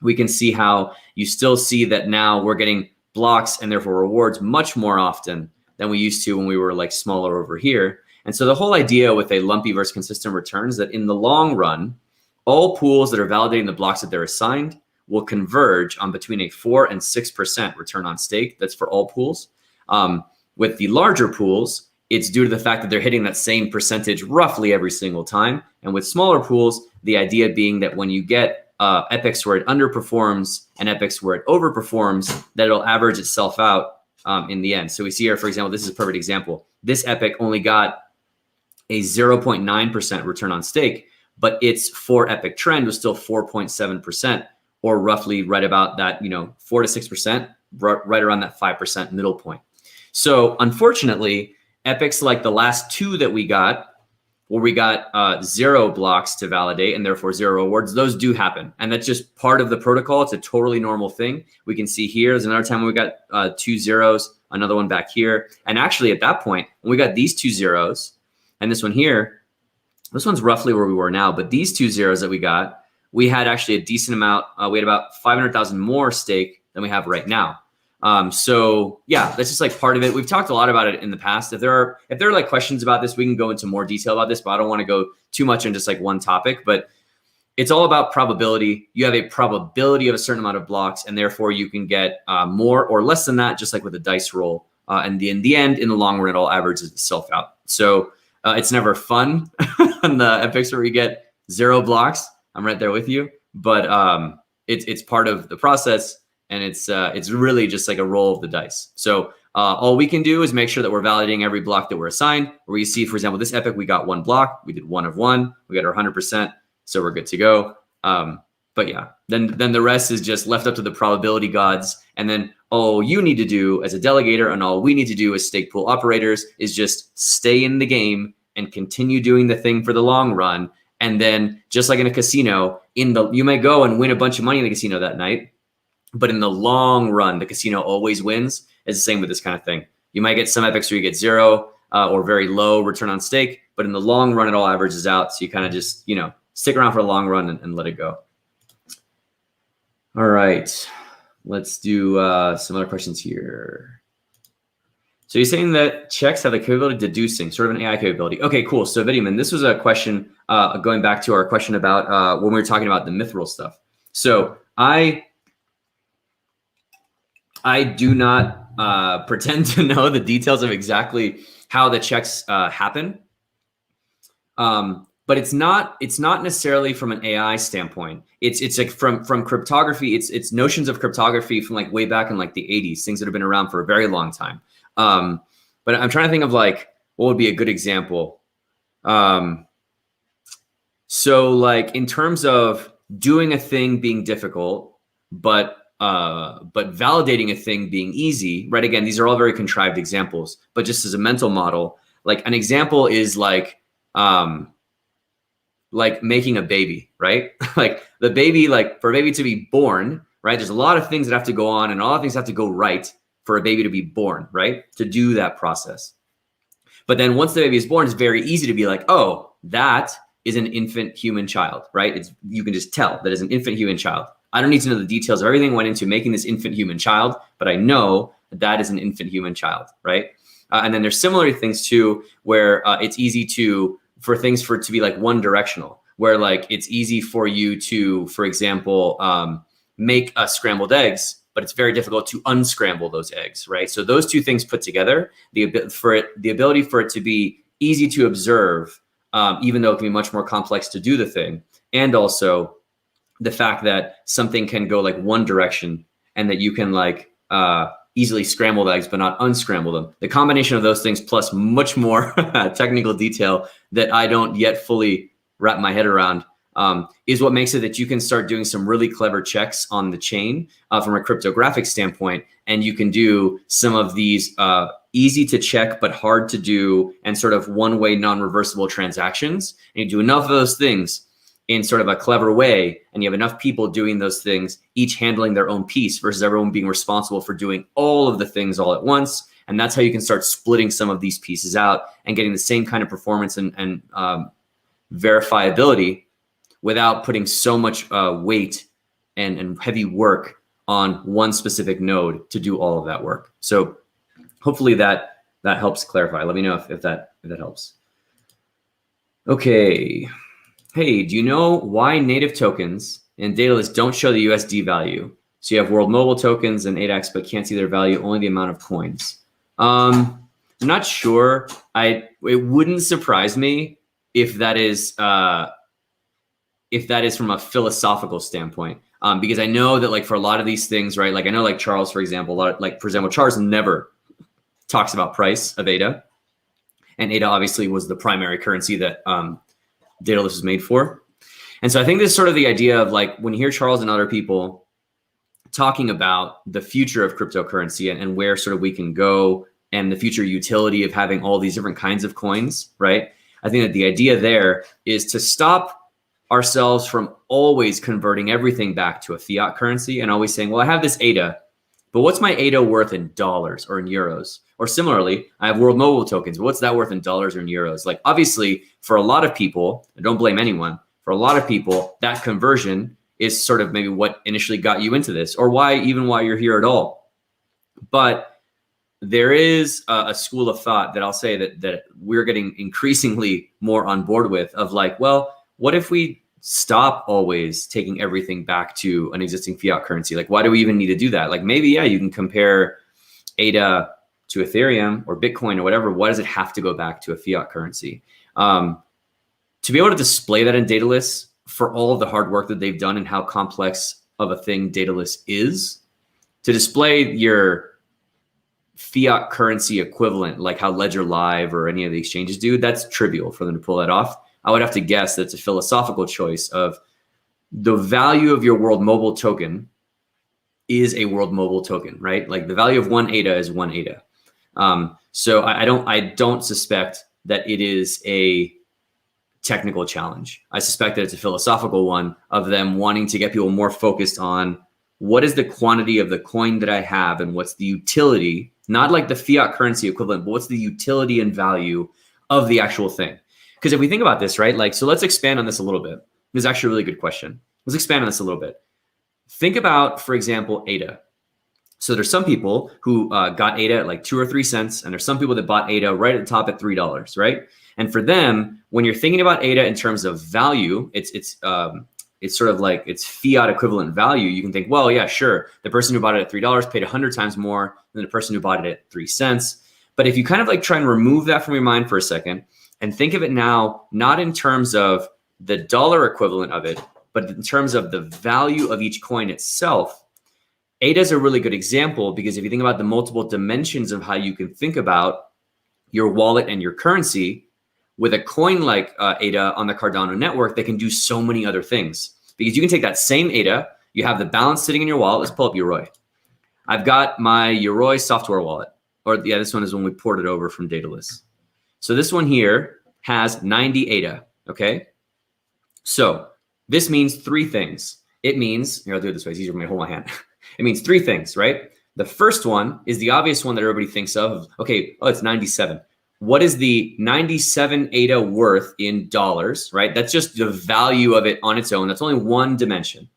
we can see how you still see that now we're getting blocks and therefore rewards much more often than we used to when we were like smaller over here. And so the whole idea with a lumpy versus consistent return is that in the long run, all pools that are validating the blocks that they're assigned will converge on between a 4 and 6% return on stake. That's for all pools. With the larger pools, it's due to the fact that they're hitting that same percentage roughly every single time. And with smaller pools, the idea being that when you get epics where it underperforms and epics where it overperforms, that it'll average itself out in the end. So we see here, for example, this is a perfect example. This epic only got a 0.9% return on stake, but its 4 epic trend was still 4.7%, or roughly right about that, 4 to 6%, right around that 5% middle point. So unfortunately, epics like the last 2 that we got, where we got 0 blocks to validate and therefore 0 rewards, those do happen. And that's just part of the protocol. It's a totally normal thing. We can see here, there's another time when we got 2 zeros, another one back here. And actually at that point, when we got these 2 zeros, and this one here, this one's roughly where we were now, but these 2 zeros that we got we had actually a decent amount. We had about 500,000 more stake than we have right now. So yeah, that's just like part of it. We've talked a lot about it in the past. If there are like questions about this, we can go into more detail about this, but I don't want to go too much on just like one topic. But it's all about probability. You have a probability of a certain amount of blocks, and therefore you can get more or less than that, just like with a dice roll. And in the end, in the long run, it all averages itself out. So it's never fun on the epics where you get 0 blocks. I'm right there with you, but it's part of the process, and it's really just like a roll of the dice. So all we can do is make sure that we're validating every block that we're assigned. Where you see, for example, this epic, we got 1 block, we did 1 of 1, we got our 100%, so we're good to go. But yeah, then the rest is just left up to the probability gods, and then all you need to do as a delegator, and all we need to do as stake pool operators, is just stay in the game and continue doing the thing for the long run. And then just like in a casino, you may go and win a bunch of money in the casino that night, but in the long run, the casino always wins. It's the same with this kind of thing. You might get some epics where you get 0 or very low return on stake, but in the long run, it all averages out. So you kind of just, stick around for the long run and let it go. All right, let's do some other questions here. So you're saying that checks have the capability of deducing, sort of an AI capability. Okay, cool. So Vidiman, this was a question going back to our question about when we were talking about the mithril stuff. So I do not pretend to know the details of exactly how the checks happen. But it's not necessarily from an AI standpoint. It's like from cryptography. It's notions of cryptography from like way back in like the 80s, things that have been around for a very long time. But I'm trying to think of like what would be a good example. So like in terms of doing a thing being difficult, but validating a thing being easy, right? Again, these are all very contrived examples, but just as a mental model, like an example is like making a baby, right? Like the baby, like for a baby to be born, right? There's a lot of things that have to go on, and a lot of things have to go right for a baby to be born, right? To do that process. But then once the baby is born, it's very easy to be like, oh, that is an infant human child, right? You can just tell that is an infant human child. I don't need to know the details of everything that went into making this infant human child, but I know that is an infant human child, right? And then there's similar things too, where it's easy for things to be like one directional, where like it's easy for you to, for example, make scrambled eggs, but it's very difficult to unscramble those eggs, right? So those two things put together, the ability for it to be easy to observe, even though it can be much more complex to do the thing, and also the fact that something can go like one direction and that you can like easily scramble the eggs but not unscramble them. The combination of those things plus much more technical detail that I don't yet fully wrap my head around is what makes it that you can start doing some really clever checks on the chain from a cryptographic standpoint. And you can do some of these easy to check but hard to do and sort of one-way non-reversible transactions. And you do enough of those things in sort of a clever way, and you have enough people doing those things, each handling their own piece versus everyone being responsible for doing all of the things all at once. And that's how you can start splitting some of these pieces out and getting the same kind of performance and verifiability without putting so much weight and heavy work on one specific node to do all of that work. So hopefully that helps clarify. Let me know if that helps. Okay. Hey, do you know why native tokens in Daedalus don't show the USD value? So you have world mobile tokens and ADAX, but can't see their value, only the amount of coins. I'm not sure. It wouldn't surprise me if that is from a philosophical standpoint, because I know that like for a lot of these things, right? Like I know like Charles, for example, for example, Charles never talks about price of ADA, and ADA obviously was the primary currency that Daedalus was made for. And so I think this is sort of the idea of like when you hear Charles and other people talking about the future of cryptocurrency and where sort of we can go and the future utility of having all these different kinds of coins, right? I think that the idea there is to stop ourselves from always converting everything back to a fiat currency and always saying, well, I have this ADA, but what's my ADA worth in dollars or in euros? Or similarly, I have world mobile tokens. What's that worth in dollars or in euros? Like obviously for a lot of people, and don't blame anyone, For a lot of people, that conversion is sort of maybe what initially got you into this, or why you're here at all. But there is a school of thought that I'll say that we're getting increasingly more on board with, of like, well, what if we stop always taking everything back to an existing fiat currency? Like, why do we even need to do that? Like, maybe, yeah, you can compare ADA to Ethereum or Bitcoin or whatever. Why does it have to go back to a fiat currency? To be able to display that in Daedalus, for all of the hard work that they've done and how complex of a thing Daedalus is, to display your fiat currency equivalent, like how Ledger Live or any of the exchanges do, that's trivial for them to pull that off. I would have to guess that it's a philosophical choice of the value of your world mobile token is a world mobile token, right? Like the value of one ADA is one ADA. So I don't suspect that it is a technical challenge. I suspect that it's a philosophical one of them wanting to get people more focused on what is the quantity of the coin that I have and what's the utility, not like the fiat currency equivalent, but what's the utility and value of the actual thing. Because if we think about this, right, like, so let's expand on this a little bit. This is actually a really good question. Let's expand on this a little bit. Think about, for example, ADA. So there's some people who got ADA at like 2 or 3 cents, and there's some people that bought ADA right at the top at $3, right? And for them, when you're thinking about ADA in terms of value, it's sort of like it's fiat equivalent value. You can think, well, yeah, sure. The person who bought it at $3 paid 100 times more than the person who bought it at 3 cents. But if you kind of like try and remove that from your mind for a second and think of it now, not in terms of the dollar equivalent of it, but in terms of the value of each coin itself, ADA is a really good example, because if you think about the multiple dimensions of how you can think about your wallet and your currency, with a coin like ADA on the Cardano network, that can do so many other things. Because you can take that same ADA, you have the balance sitting in your wallet. Let's pull up Yoroi. I've got my Yoroi software wallet. Or yeah, this one is when we poured it over from Daedalus. So this one here has 90 ADA, okay? So this means 3 things. It means, here, I'll do it this way, it's easier for me to hold my hand. It means 3 things, right? The first one is the obvious one that everybody thinks of. Okay, oh, it's 97. What is the 97 ADA worth in dollars, right? That's just the value of it on its own. That's only one dimension.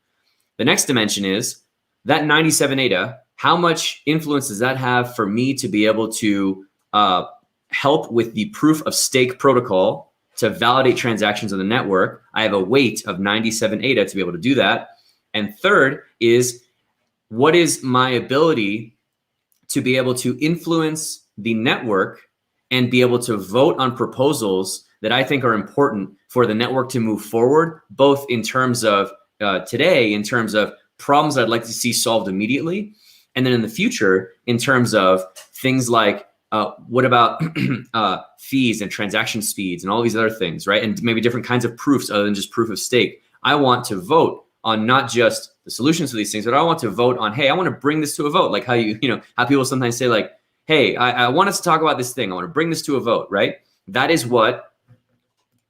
The next dimension is that 97 ADA, how much influence does that have for me to be able to help with the proof of stake protocol to validate transactions on the network? I have a weight of 97 ADA to be able to do that. And third is, what is my ability to be able to influence the network and be able to vote on proposals that I think are important for the network to move forward, both in terms of today, in terms of problems I'd like to see solved immediately, and then in the future, in terms of things like what about fees and transaction speeds and all these other things, right? And maybe different kinds of proofs other than just proof of stake. I want to vote on not just the solutions to these things, but I want to vote on, hey, I want to bring this to a vote. Like how how people sometimes say like, hey, I want us to talk about this thing. I want to bring this to a vote, right? That is what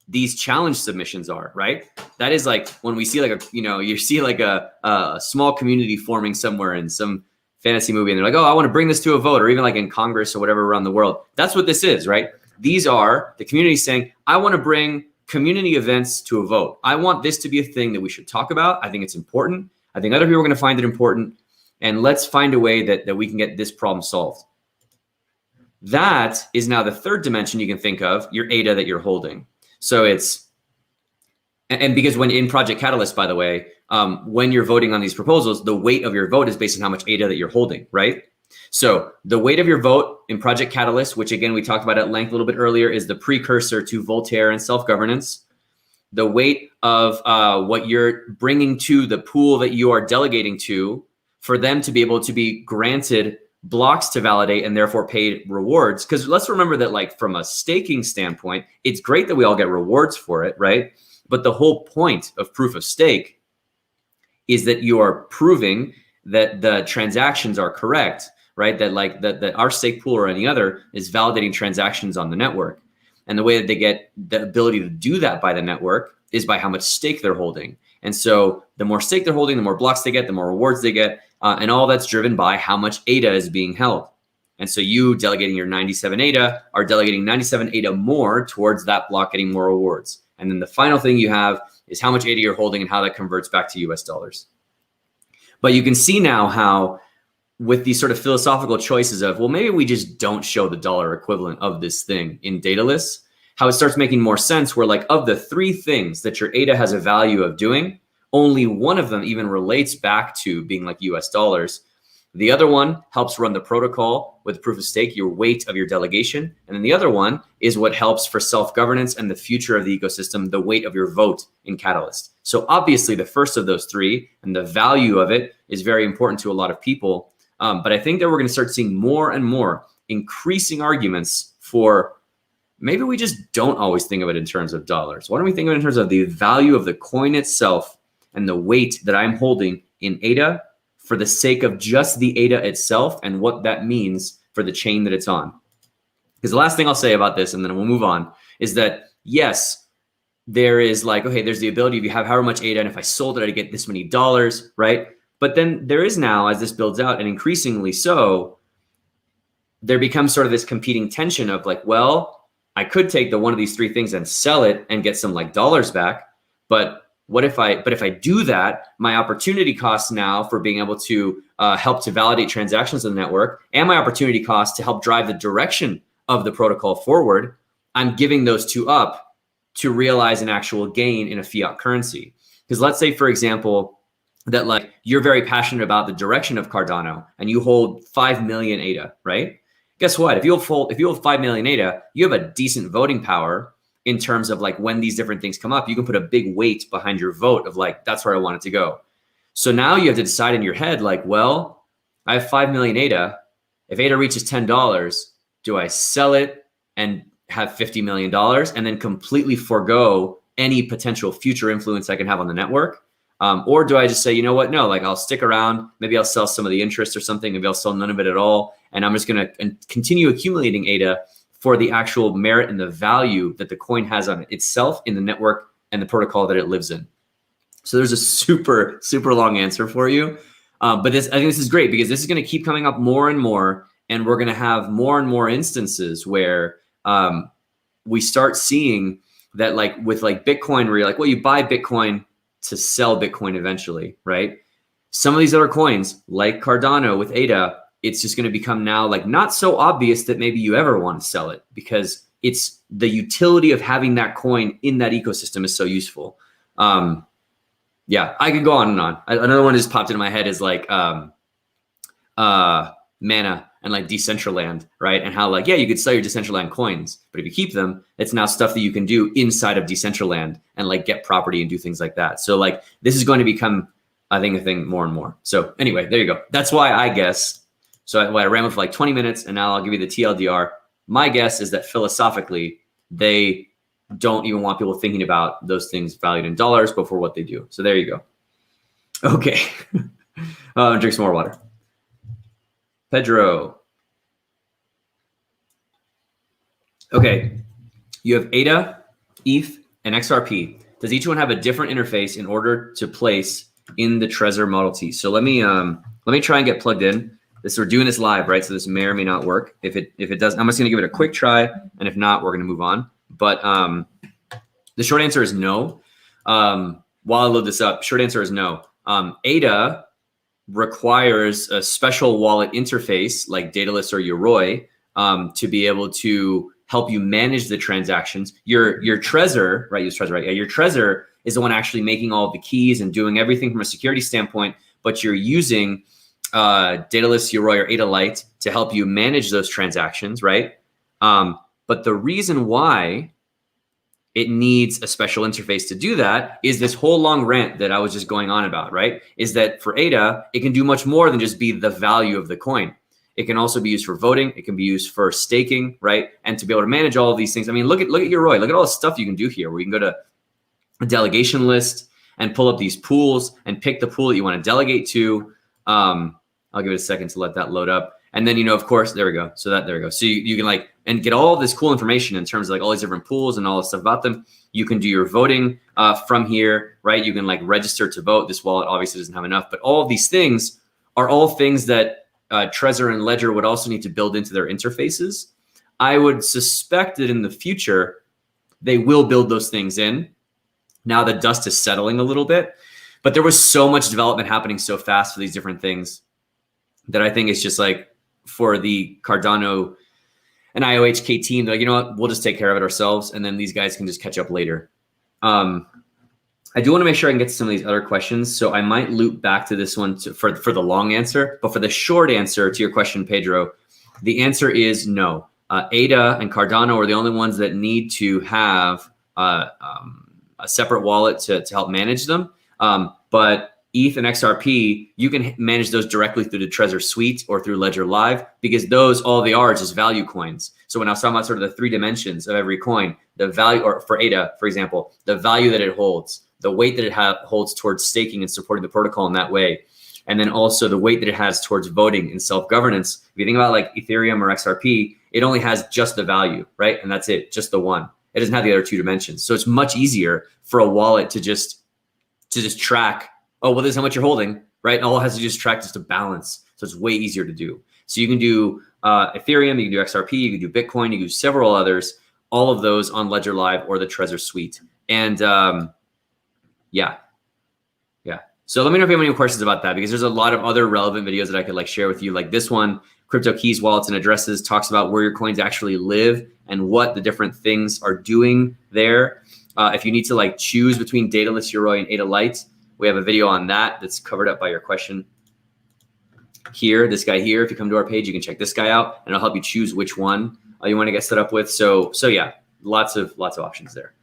these challenge submissions are, right? That is like when we see like you see like a small community forming somewhere in some fantasy movie, and they're like, oh, I want to bring this to a vote, or even like in Congress or whatever around the world. That's what this is, right? These are the community saying, I want to bring community events to a vote. I want this to be a thing that we should talk about. I think it's important. I think other people are going to find it important. And let's find a way that we can get this problem solved. That is now the third dimension you can think of, your ADA that you're holding. So it's, and because when in Project Catalyst, by the way, when you're voting on these proposals, the weight of your vote is based on how much ADA that you're holding, right? So the weight of your vote in Project Catalyst, which again, we talked about at length a little bit earlier, is the precursor to Voltaire and self-governance. The weight of what you're bringing to the pool that you are delegating to for them to be able to be granted blocks to validate and therefore paid rewards. Because let's remember that like from a staking standpoint, it's great that we all get rewards for it, right? But the whole point of proof of stake is that you are proving that the transactions are correct, right? That like that our stake pool or any other is validating transactions on the network. And the way that they get the ability to do that by the network is by how much stake they're holding. And so the more stake they're holding, the more blocks they get, the more rewards they get. And all that's driven by how much ADA is being held. And so you delegating your 97 ADA are delegating 97 ADA more towards that block getting more rewards. And then the final thing you have is how much ADA you're holding and how that converts back to US dollars. But you can see now how with these sort of philosophical choices of, well, maybe we just don't show the dollar equivalent of this thing in Daedalus, how it starts making more sense where like of the 3 things that your ADA has a value of doing, only one of them even relates back to being like US dollars. The other one helps run the protocol with proof of stake, your weight of your delegation. And then the other one is what helps for self-governance and the future of the ecosystem, the weight of your vote in Catalyst. So obviously the first of those 3 and the value of it is very important to a lot of people. But I think that we're going to start seeing more and more increasing arguments for maybe we just don't always think of it in terms of dollars. Why don't we think of it in terms of the value of the coin itself and the weight that I'm holding in ADA for the sake of just the ADA itself and what that means for the chain that it's on. Because the last thing I'll say about this, and then we'll move on, is that yes, there is like, okay, there's the ability if you have however much ADA, and if I sold it, I'd get this many dollars, right? But then there is now, as this builds out, and increasingly so, there becomes sort of this competing tension of like, well, I could take the one of these 3 things and sell it and get some like dollars back. But if I do that, my opportunity cost now for being able to help to validate transactions on the network and my opportunity cost to help drive the direction of the protocol forward, I'm giving those 2 up to realize an actual gain in a fiat currency. Because let's say, for example, that like you're very passionate about the direction of Cardano and you hold 5 million ADA, right? Guess what? If you hold 5 million ADA, you have a decent voting power in terms of like when these different things come up, you can put a big weight behind your vote of like, that's where I want it to go. So now you have to decide in your head, like, well, I have 5 million ADA. If ADA reaches $10, do I sell it and have $50 million and then completely forego any potential future influence I can have on the network? Or do I just say, you know what? No, like I'll stick around. Maybe I'll sell some of the interest or something. Maybe I'll sell none of it at all. And I'm just going to continue accumulating ADA for the actual merit and the value that the coin has on itself in the network and the protocol that it lives in. So there's a super, super long answer for you. But I think this is great because this is going to keep coming up more and more. And we're going to have more and more instances where we start seeing that like with like Bitcoin, where you're like, well, you buy Bitcoin to sell Bitcoin eventually, right? Some of these other coins like Cardano with ADA, it's just going to become now like not so obvious that maybe you ever want to sell it because it's the utility of having that coin in that ecosystem is so useful. Yeah, I could go on and on. Another one just popped into my head is like Mana and like Decentraland, right? And how like, yeah, you could sell your Decentraland coins, but if you keep them, it's now stuff that you can do inside of Decentraland and like get property and do things like that. So like this is going to become, I think, a thing more and more. So anyway, there you go. That's why I guess. So I ran with for like 20 minutes and now I'll give you the TLDR. My guess is that philosophically, they don't even want people thinking about those things valued in dollars before what they do. So there you go. Okay. Drink some more water. Pedro. Okay. You have ADA, ETH, and XRP. Does each one have a different interface in order to place in the Trezor Model T? So let me try and get plugged in. We're doing this live, right? So this may or may not work. If it does, I'm just going to give it a quick try. And if not, we're going to move on. But the short answer is no. While I load this up, short answer is no. ADA requires a special wallet interface like Daedalus or Yoroi to be able to help you manage the transactions. Your Trezor, right? Use Trezor, right? Yeah, your Trezor is the one actually making all of the keys and doing everything from a security standpoint, but you're using Daedalus, Yoroi, or ADA Lite to help you manage those transactions, right? But the reason why it needs a special interface to do that is this whole long rant that I was just going on about, right? Is that for ADA, it can do much more than just be the value of the coin. It can also be used for voting. It can be used for staking, right? And to be able to manage all of these things. I mean, look at Yoroi. Look at all the stuff you can do here where you can go to a delegation list and pull up these pools and pick the pool that you want to delegate to. I'll give it a second to let that load up. And then, of course, there we go. So there we go. So you can like, and get all this cool information in terms of like all these different pools and all this stuff about them. You can do your voting from here, right? You can like register to vote. This wallet obviously doesn't have enough, but all of these things are all things that Trezor and Ledger would also need to build into their interfaces. I would suspect that in the future, they will build those things in. Now the dust is settling a little bit, but there was so much development happening so fast for these different things that I think it's just like for the Cardano and IOHK team, they're like, you know what, we'll just take care of it ourselves. And then these guys can just catch up later. I do want to make sure I can get to some of these other questions. So I might loop back to this one for the long answer, but for the short answer to your question, Pedro, the answer is no. ADA and Cardano are the only ones that need to have a separate wallet to help manage them. But ETH and XRP, you can manage those directly through the Trezor Suite or through Ledger Live, because those, all they are just value coins. So when I was talking about sort of the 3 dimensions of every coin, the value, or for ADA, for example, the value that it holds, the weight that it holds towards staking and supporting the protocol in that way, and then also the weight that it has towards voting and self-governance. If you think about like Ethereum or XRP, it only has just the value, right? And that's it, just the one. It doesn't have the other 2 dimensions. So it's much easier for a wallet to just track, oh, well, this is how much you're holding, right? And all it has to do is track just a balance. So it's way easier to do. So you can do Ethereum, you can do XRP, you can do Bitcoin, you can do several others, all of those on Ledger Live or the Trezor Suite. And yeah. So let me know if you have any questions about that, because there's a lot of other relevant videos that I could like share with you. Like this one, Crypto Keys, Wallets, and Addresses, talks about where your coins actually live and what the different things are doing there. If you need to like choose between Daedalus, Yoroi, and Ada Lite, we have a video on that that's covered up by your question here. This guy here, if you come to our page, you can check this guy out and it'll help you choose which one you want to get set up with. So yeah, lots of options there.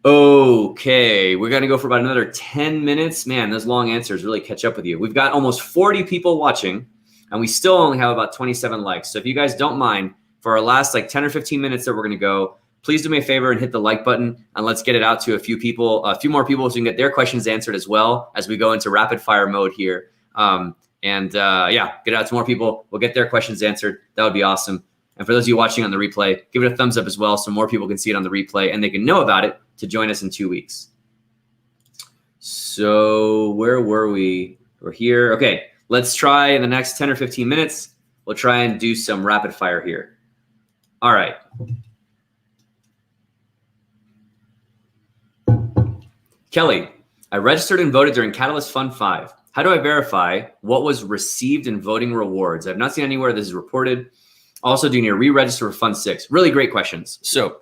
Okay, we're going to go for about another 10 minutes. Man, those long answers really catch up with you. We've got almost 40 people watching, and we still only have about 27 likes. So if you guys don't mind, for our last like 10 or 15 minutes that we're going to go, please do me a favor and hit the like button, and let's get it out to a few more people so we can get their questions answered as well as we go into rapid fire mode here. Yeah, get it out to more people. We'll get their questions answered. That would be awesome. And for those of you watching on the replay, give it a thumbs up as well so more people can see it on the replay and they can know about it to join us in 2 weeks. So where were we? We're here. Okay, let's try in the next 10 or 15 minutes. We'll try and do some rapid fire here. All right. Kelly, I registered and voted during Catalyst Fund 5. How do I verify what was received in voting rewards? I've not seen anywhere this is reported. Also, do you need to re-register for Fund 6? Really great questions. So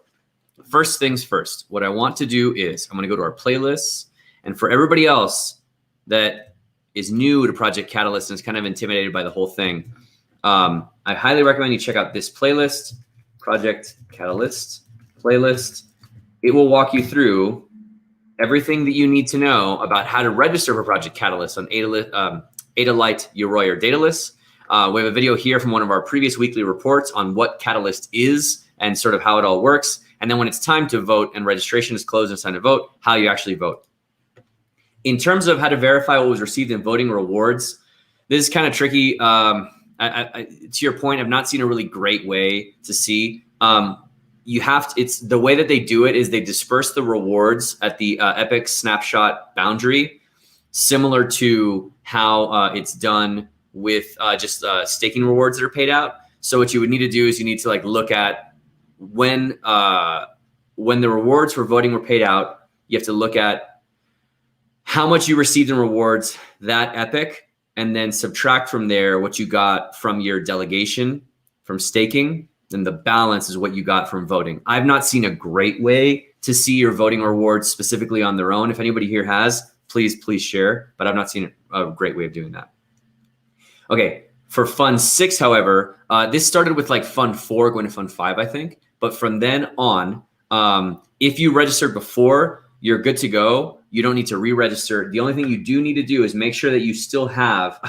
first things first, what I want to do is I'm going to go to our playlists. And for everybody else that is new to Project Catalyst and is kind of intimidated by the whole thing, I highly recommend you check out this playlist, Project Catalyst playlist. It will walk you through everything that you need to know about how to register for Project Catalyst on Ada Lite, Yoroi, or Daedalus. We have a video here from one of our previous weekly reports on what Catalyst is and sort of how it all works. And then when it's time to vote and registration is closed and it's time to vote, how you actually vote. In terms of how to verify what was received in voting rewards, this is kind of tricky. To your point, I've not seen a really great way to see. You have to, it's the way that they do it is they disperse the rewards at the Epic snapshot boundary, similar to how it's done with just staking rewards that are paid out. So what you would need to do is you need to like look at when the rewards for voting were paid out. You have to look at how much you received in rewards that Epic, and then subtract from there what you got from your delegation from staking. And the balance is what you got from voting. I've not seen a great way to see your voting rewards specifically on their own. If anybody here has, please share, but I've not seen a great way of doing that. Okay, for Fund 6, however, this started with like Fund 4 going to Fund 5, I think. But from then on, if you registered before, you're good to go. You don't need to re-register. The only thing you do need to do is make sure that you still have,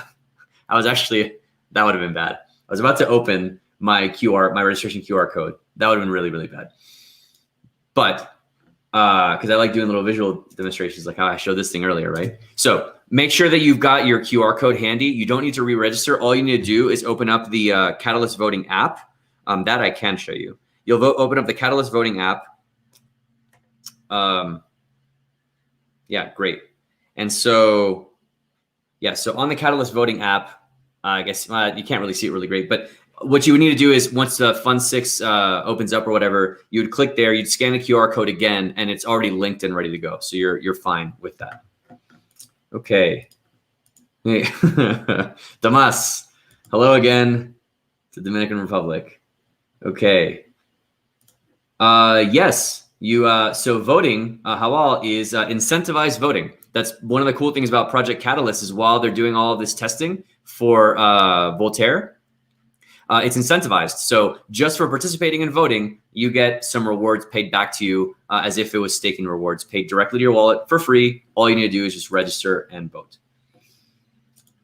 that would have been bad. I was about to open my registration QR code. That would have been really, really bad. But because I like doing little visual demonstrations like how I showed this thing earlier, right? So make sure that you've got your QR code handy. You don't need to re-register. All you need to do is open up the Catalyst voting app. That I can show you. You'll open up the Catalyst voting app. Yeah, great. And so, yeah, so on the Catalyst voting app, I guess you can't really see it really great, but what you would need to do is once the Fund 6 opens up or whatever, you would click there, you'd scan the QR code again, and it's already linked and ready to go. So you're fine with that. Okay. Hey, Damas, hello again to Dominican Republic. Okay. Yes, you. So voting, Hawal, is incentivized voting. That's one of the cool things about Project Catalyst is while they're doing all of this testing for Voltaire, it's incentivized. So just for participating in voting, you get some rewards paid back to you as if it was staking rewards paid directly to your wallet for free. All you need to do is just register and vote.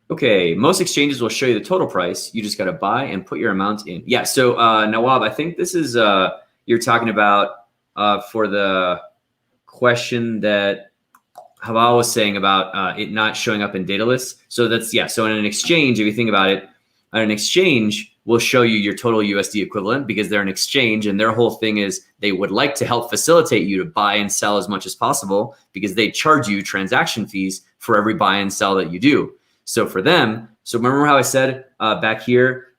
Okay, most exchanges will show you the total price. You just got to buy and put your amount in. Yeah, so Nawab, I think this is, you're talking about for the question that Hawal was saying about it not showing up in Daedalus. So that's, yeah, so in an exchange, if you think about it, an exchange will show you your total USD equivalent because they're an exchange and their whole thing is they would like to help facilitate you to buy and sell as much as possible because they charge you transaction fees for every buy and sell that you do. So for them, so remember how I said back here,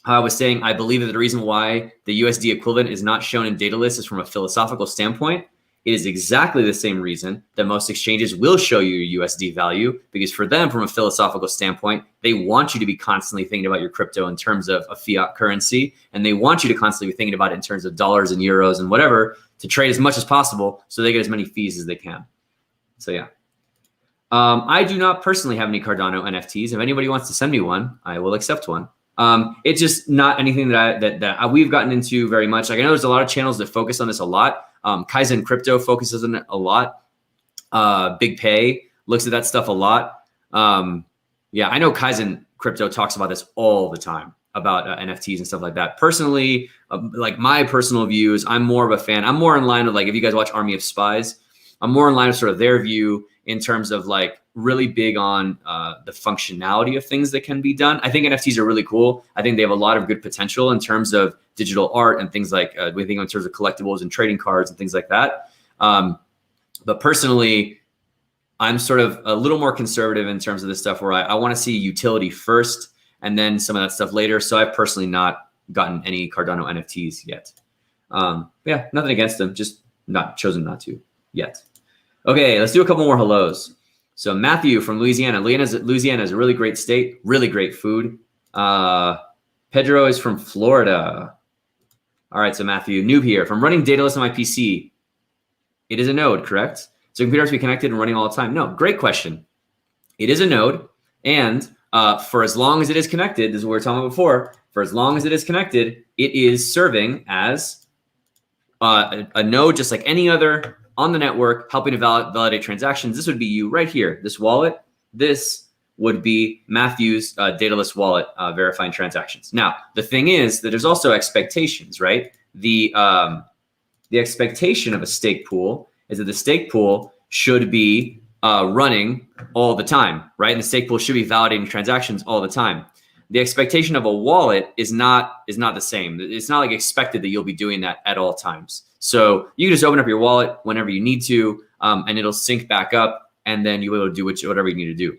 how I was saying, I believe that the reason why the USD equivalent is not shown in Daedalus is from a philosophical standpoint. It is exactly the same reason that most exchanges will show you your USD value, because for them, from a philosophical standpoint, they want you to be constantly thinking about your crypto in terms of a fiat currency, and they want you to constantly be thinking about it in terms of dollars and euros and whatever to trade as much as possible so they get as many fees as they can. So yeah. I do not personally have any Cardano NFTs. If anybody wants to send me one, I will accept one. It's just not anything that we've gotten into very much. Like I know there's a lot of channels that focus on this a lot. Kaizen Crypto focuses on it a lot. Big Pay looks at that stuff a lot. Yeah, I know Kaizen Crypto talks about this all the time about NFTs and stuff like that. Personally, like my personal views, I'm more of a fan. I'm more in line with like if you guys watch Army of Spies, I'm more in line with sort of their view in terms of like really big on the functionality of things that can be done. I think NFTs are really cool. I think they have a lot of good potential in terms of digital art and things like we think in terms of collectibles and trading cards and things like that. But personally, I'm sort of a little more conservative in terms of this stuff where I want to see utility first and then some of that stuff later. So I've personally not gotten any Cardano NFTs yet. Yeah, nothing against them, just chosen not to yet. Okay, let's do a couple more hellos. So Matthew from Louisiana. Louisiana is a really great state, really great food. Pedro is from Florida. All right, so Matthew, noob here. From running Daedalus on my PC, it is a node, correct? So computer has to be connected and running all the time. No, great question. It is a node, and for as long as it is connected, this is what we were talking about before, for as long as it is connected, it is serving as a node just like any other on the network, helping to validate transactions. This would be you right here, this wallet. This would be Matthew's Daedalus wallet verifying transactions. Now, the thing is that there's also expectations, right? The expectation of a stake pool is that the stake pool should be running all the time, right? And the stake pool should be validating transactions all the time. The expectation of a wallet is not the same. It's not like expected that you'll be doing that at all times. So you can just open up your wallet whenever you need to, and it'll sync back up, and then you'll be able to do whatever you need to do.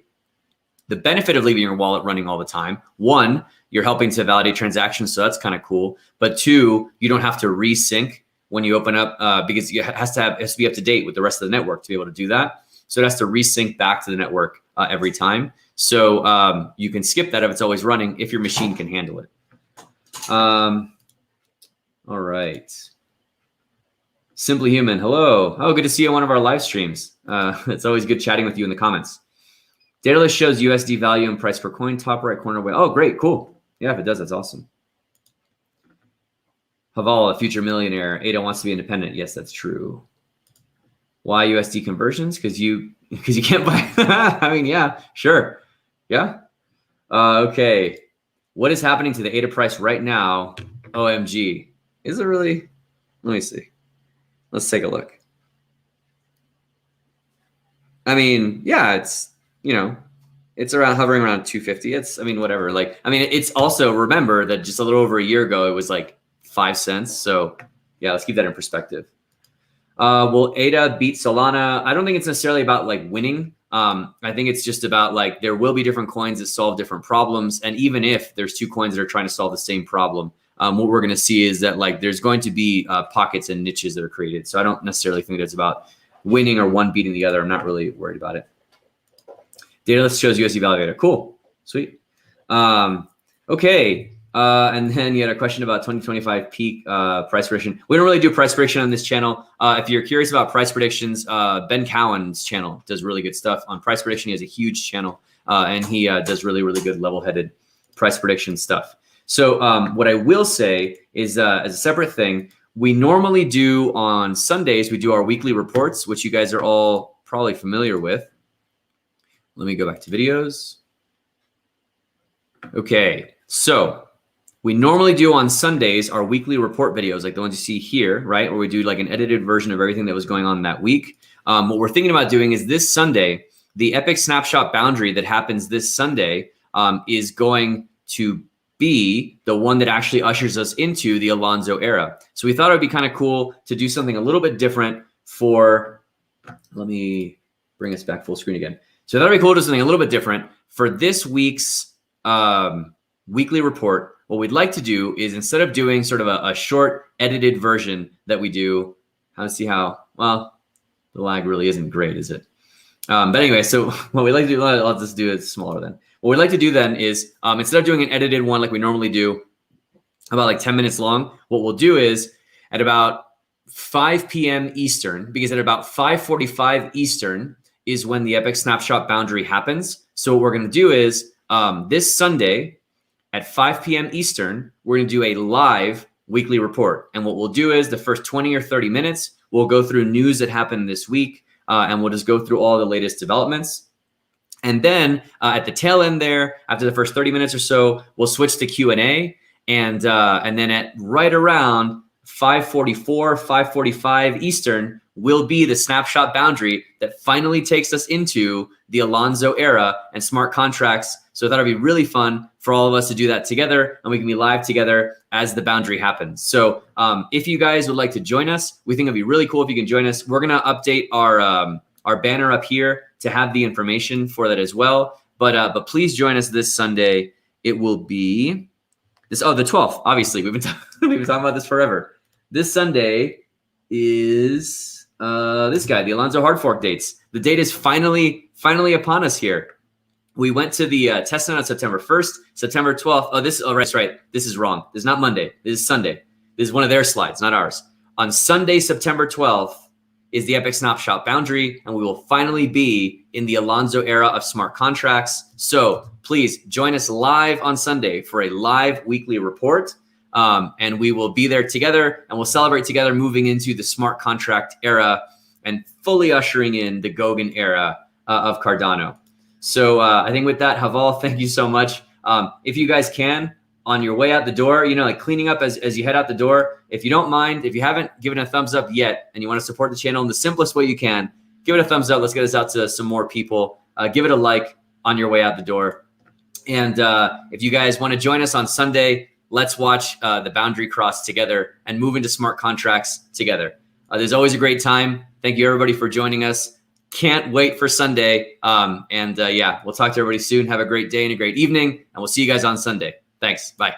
The benefit of leaving your wallet running all the time, one, you're helping to validate transactions, so that's kind of cool. But two, you don't have to resync when you open up because it has to be up to date with the rest of the network to be able to do that. So it has to resync back to the network every time. So you can skip that if it's always running, if your machine can handle it. All right. Simply Human, hello. Oh, good to see you on one of our live streams. It's always good chatting with you in the comments. Daedalus shows USD value and price per coin, top right corner away. Oh, great, cool. Yeah, if it does, that's awesome. Haval, a future millionaire. Ada wants to be independent. Yes, that's true. Why USD conversions? Because you can't buy. I mean, yeah, sure. Yeah. Okay. What is happening to the ADA price right now? OMG. Is it really? Let me see. Let's take a look. I mean, yeah, it's, it's hovering around 250. I mean, whatever. Like, I mean, it's also, remember that just a little over a year ago, it was like 5 cents. So yeah, let's keep that in perspective. Will ADA beat Solana? I don't think it's necessarily about like winning. I think it's just about like, there will be different coins that solve different problems. And even if there's two coins that are trying to solve the same problem, what we're going to see is that like, there's going to be pockets and niches that are created. So I don't necessarily think it's about winning or one beating the other. I'm not really worried about it. Daedalus shows USD validator. Cool. Sweet. Okay. And then you had a question about 2025 peak price prediction. We don't really do price prediction on this channel. If you're curious about price predictions, Ben Cowan's channel does really good stuff on price prediction. He has a huge channel, and he does really, really good level-headed price prediction stuff. So what I will say is, as a separate thing, we normally do on Sundays, we do our weekly reports, which you guys are all probably familiar with. Let me go back to videos. Okay, so we normally do on Sundays our weekly report videos, like the ones you see here, right? Where we do like an edited version of everything that was going on that week. What we're thinking about doing is this Sunday, the epic snapshot boundary that happens this Sunday is going to be the one that actually ushers us into the Alonso era. So we thought it would be kind of cool to do something a little bit different for, let me bring us back full screen again. So that'd be cool to do something a little bit different for this week's weekly report. What we'd like to do is, instead of doing sort of a short edited version that we do, let's see how, well, the lag really isn't great, is it? But anyway, so what we like to do, I'll just do it smaller then. What we'd like to do then is, instead of doing an edited one like we normally do, about like 10 minutes long, what we'll do is at about 5 p.m. Eastern, because at about 5:45 Eastern is when the epic snapshot boundary happens. So what we're going to do is this Sunday at 5 p.m. Eastern, we're going to do a live weekly report. And what we'll do is the first 20 or 30 minutes, we'll go through news that happened this week, and we'll just go through all the latest developments. And then at the tail end there, after the first 30 minutes or so, we'll switch to Q&A. And then at right around 5:44, 5:45 Eastern will be the snapshot boundary that finally takes us into the Alonso era and smart contracts. So I thought it'd be really fun for all of us to do that together, and we can be live together as the boundary happens. So if you guys would like to join us, we think it'd be really cool if you can join us. We're gonna update our banner up here to have the information for that as well. But please join us this Sunday. It will be this, the 12th. Obviously, we've been talking about this forever. This Sunday is this guy, the Alonso hard fork dates. The date is finally upon us here. We went to the testnet on September 1st, September 12th. Oh, that's right. This is wrong. This is not Monday. This is Sunday. This is one of their slides, not ours. On Sunday, September 12th is the epic snapshot boundary, and we will finally be in the Alonso era of smart contracts. So please join us live on Sunday for a live weekly report. And we will be there together, and we'll celebrate together moving into the smart contract era and fully ushering in the Goguen era of Cardano. So I think with that, Haval, thank you so much. If you guys can, on your way out the door, like cleaning up as you head out the door, if you don't mind, if you haven't given a thumbs up yet and you want to support the channel in the simplest way you can, give it a thumbs up. Let's get us out to some more people. Give it a like on your way out the door. And if you guys want to join us on Sunday, let's watch the boundary cross together and move into smart contracts together. There's always a great time. Thank you, everybody, for joining us. Can't wait for Sunday. Yeah, we'll talk to everybody soon. Have a great day and a great evening, and we'll see you guys on Sunday. Thanks. Bye.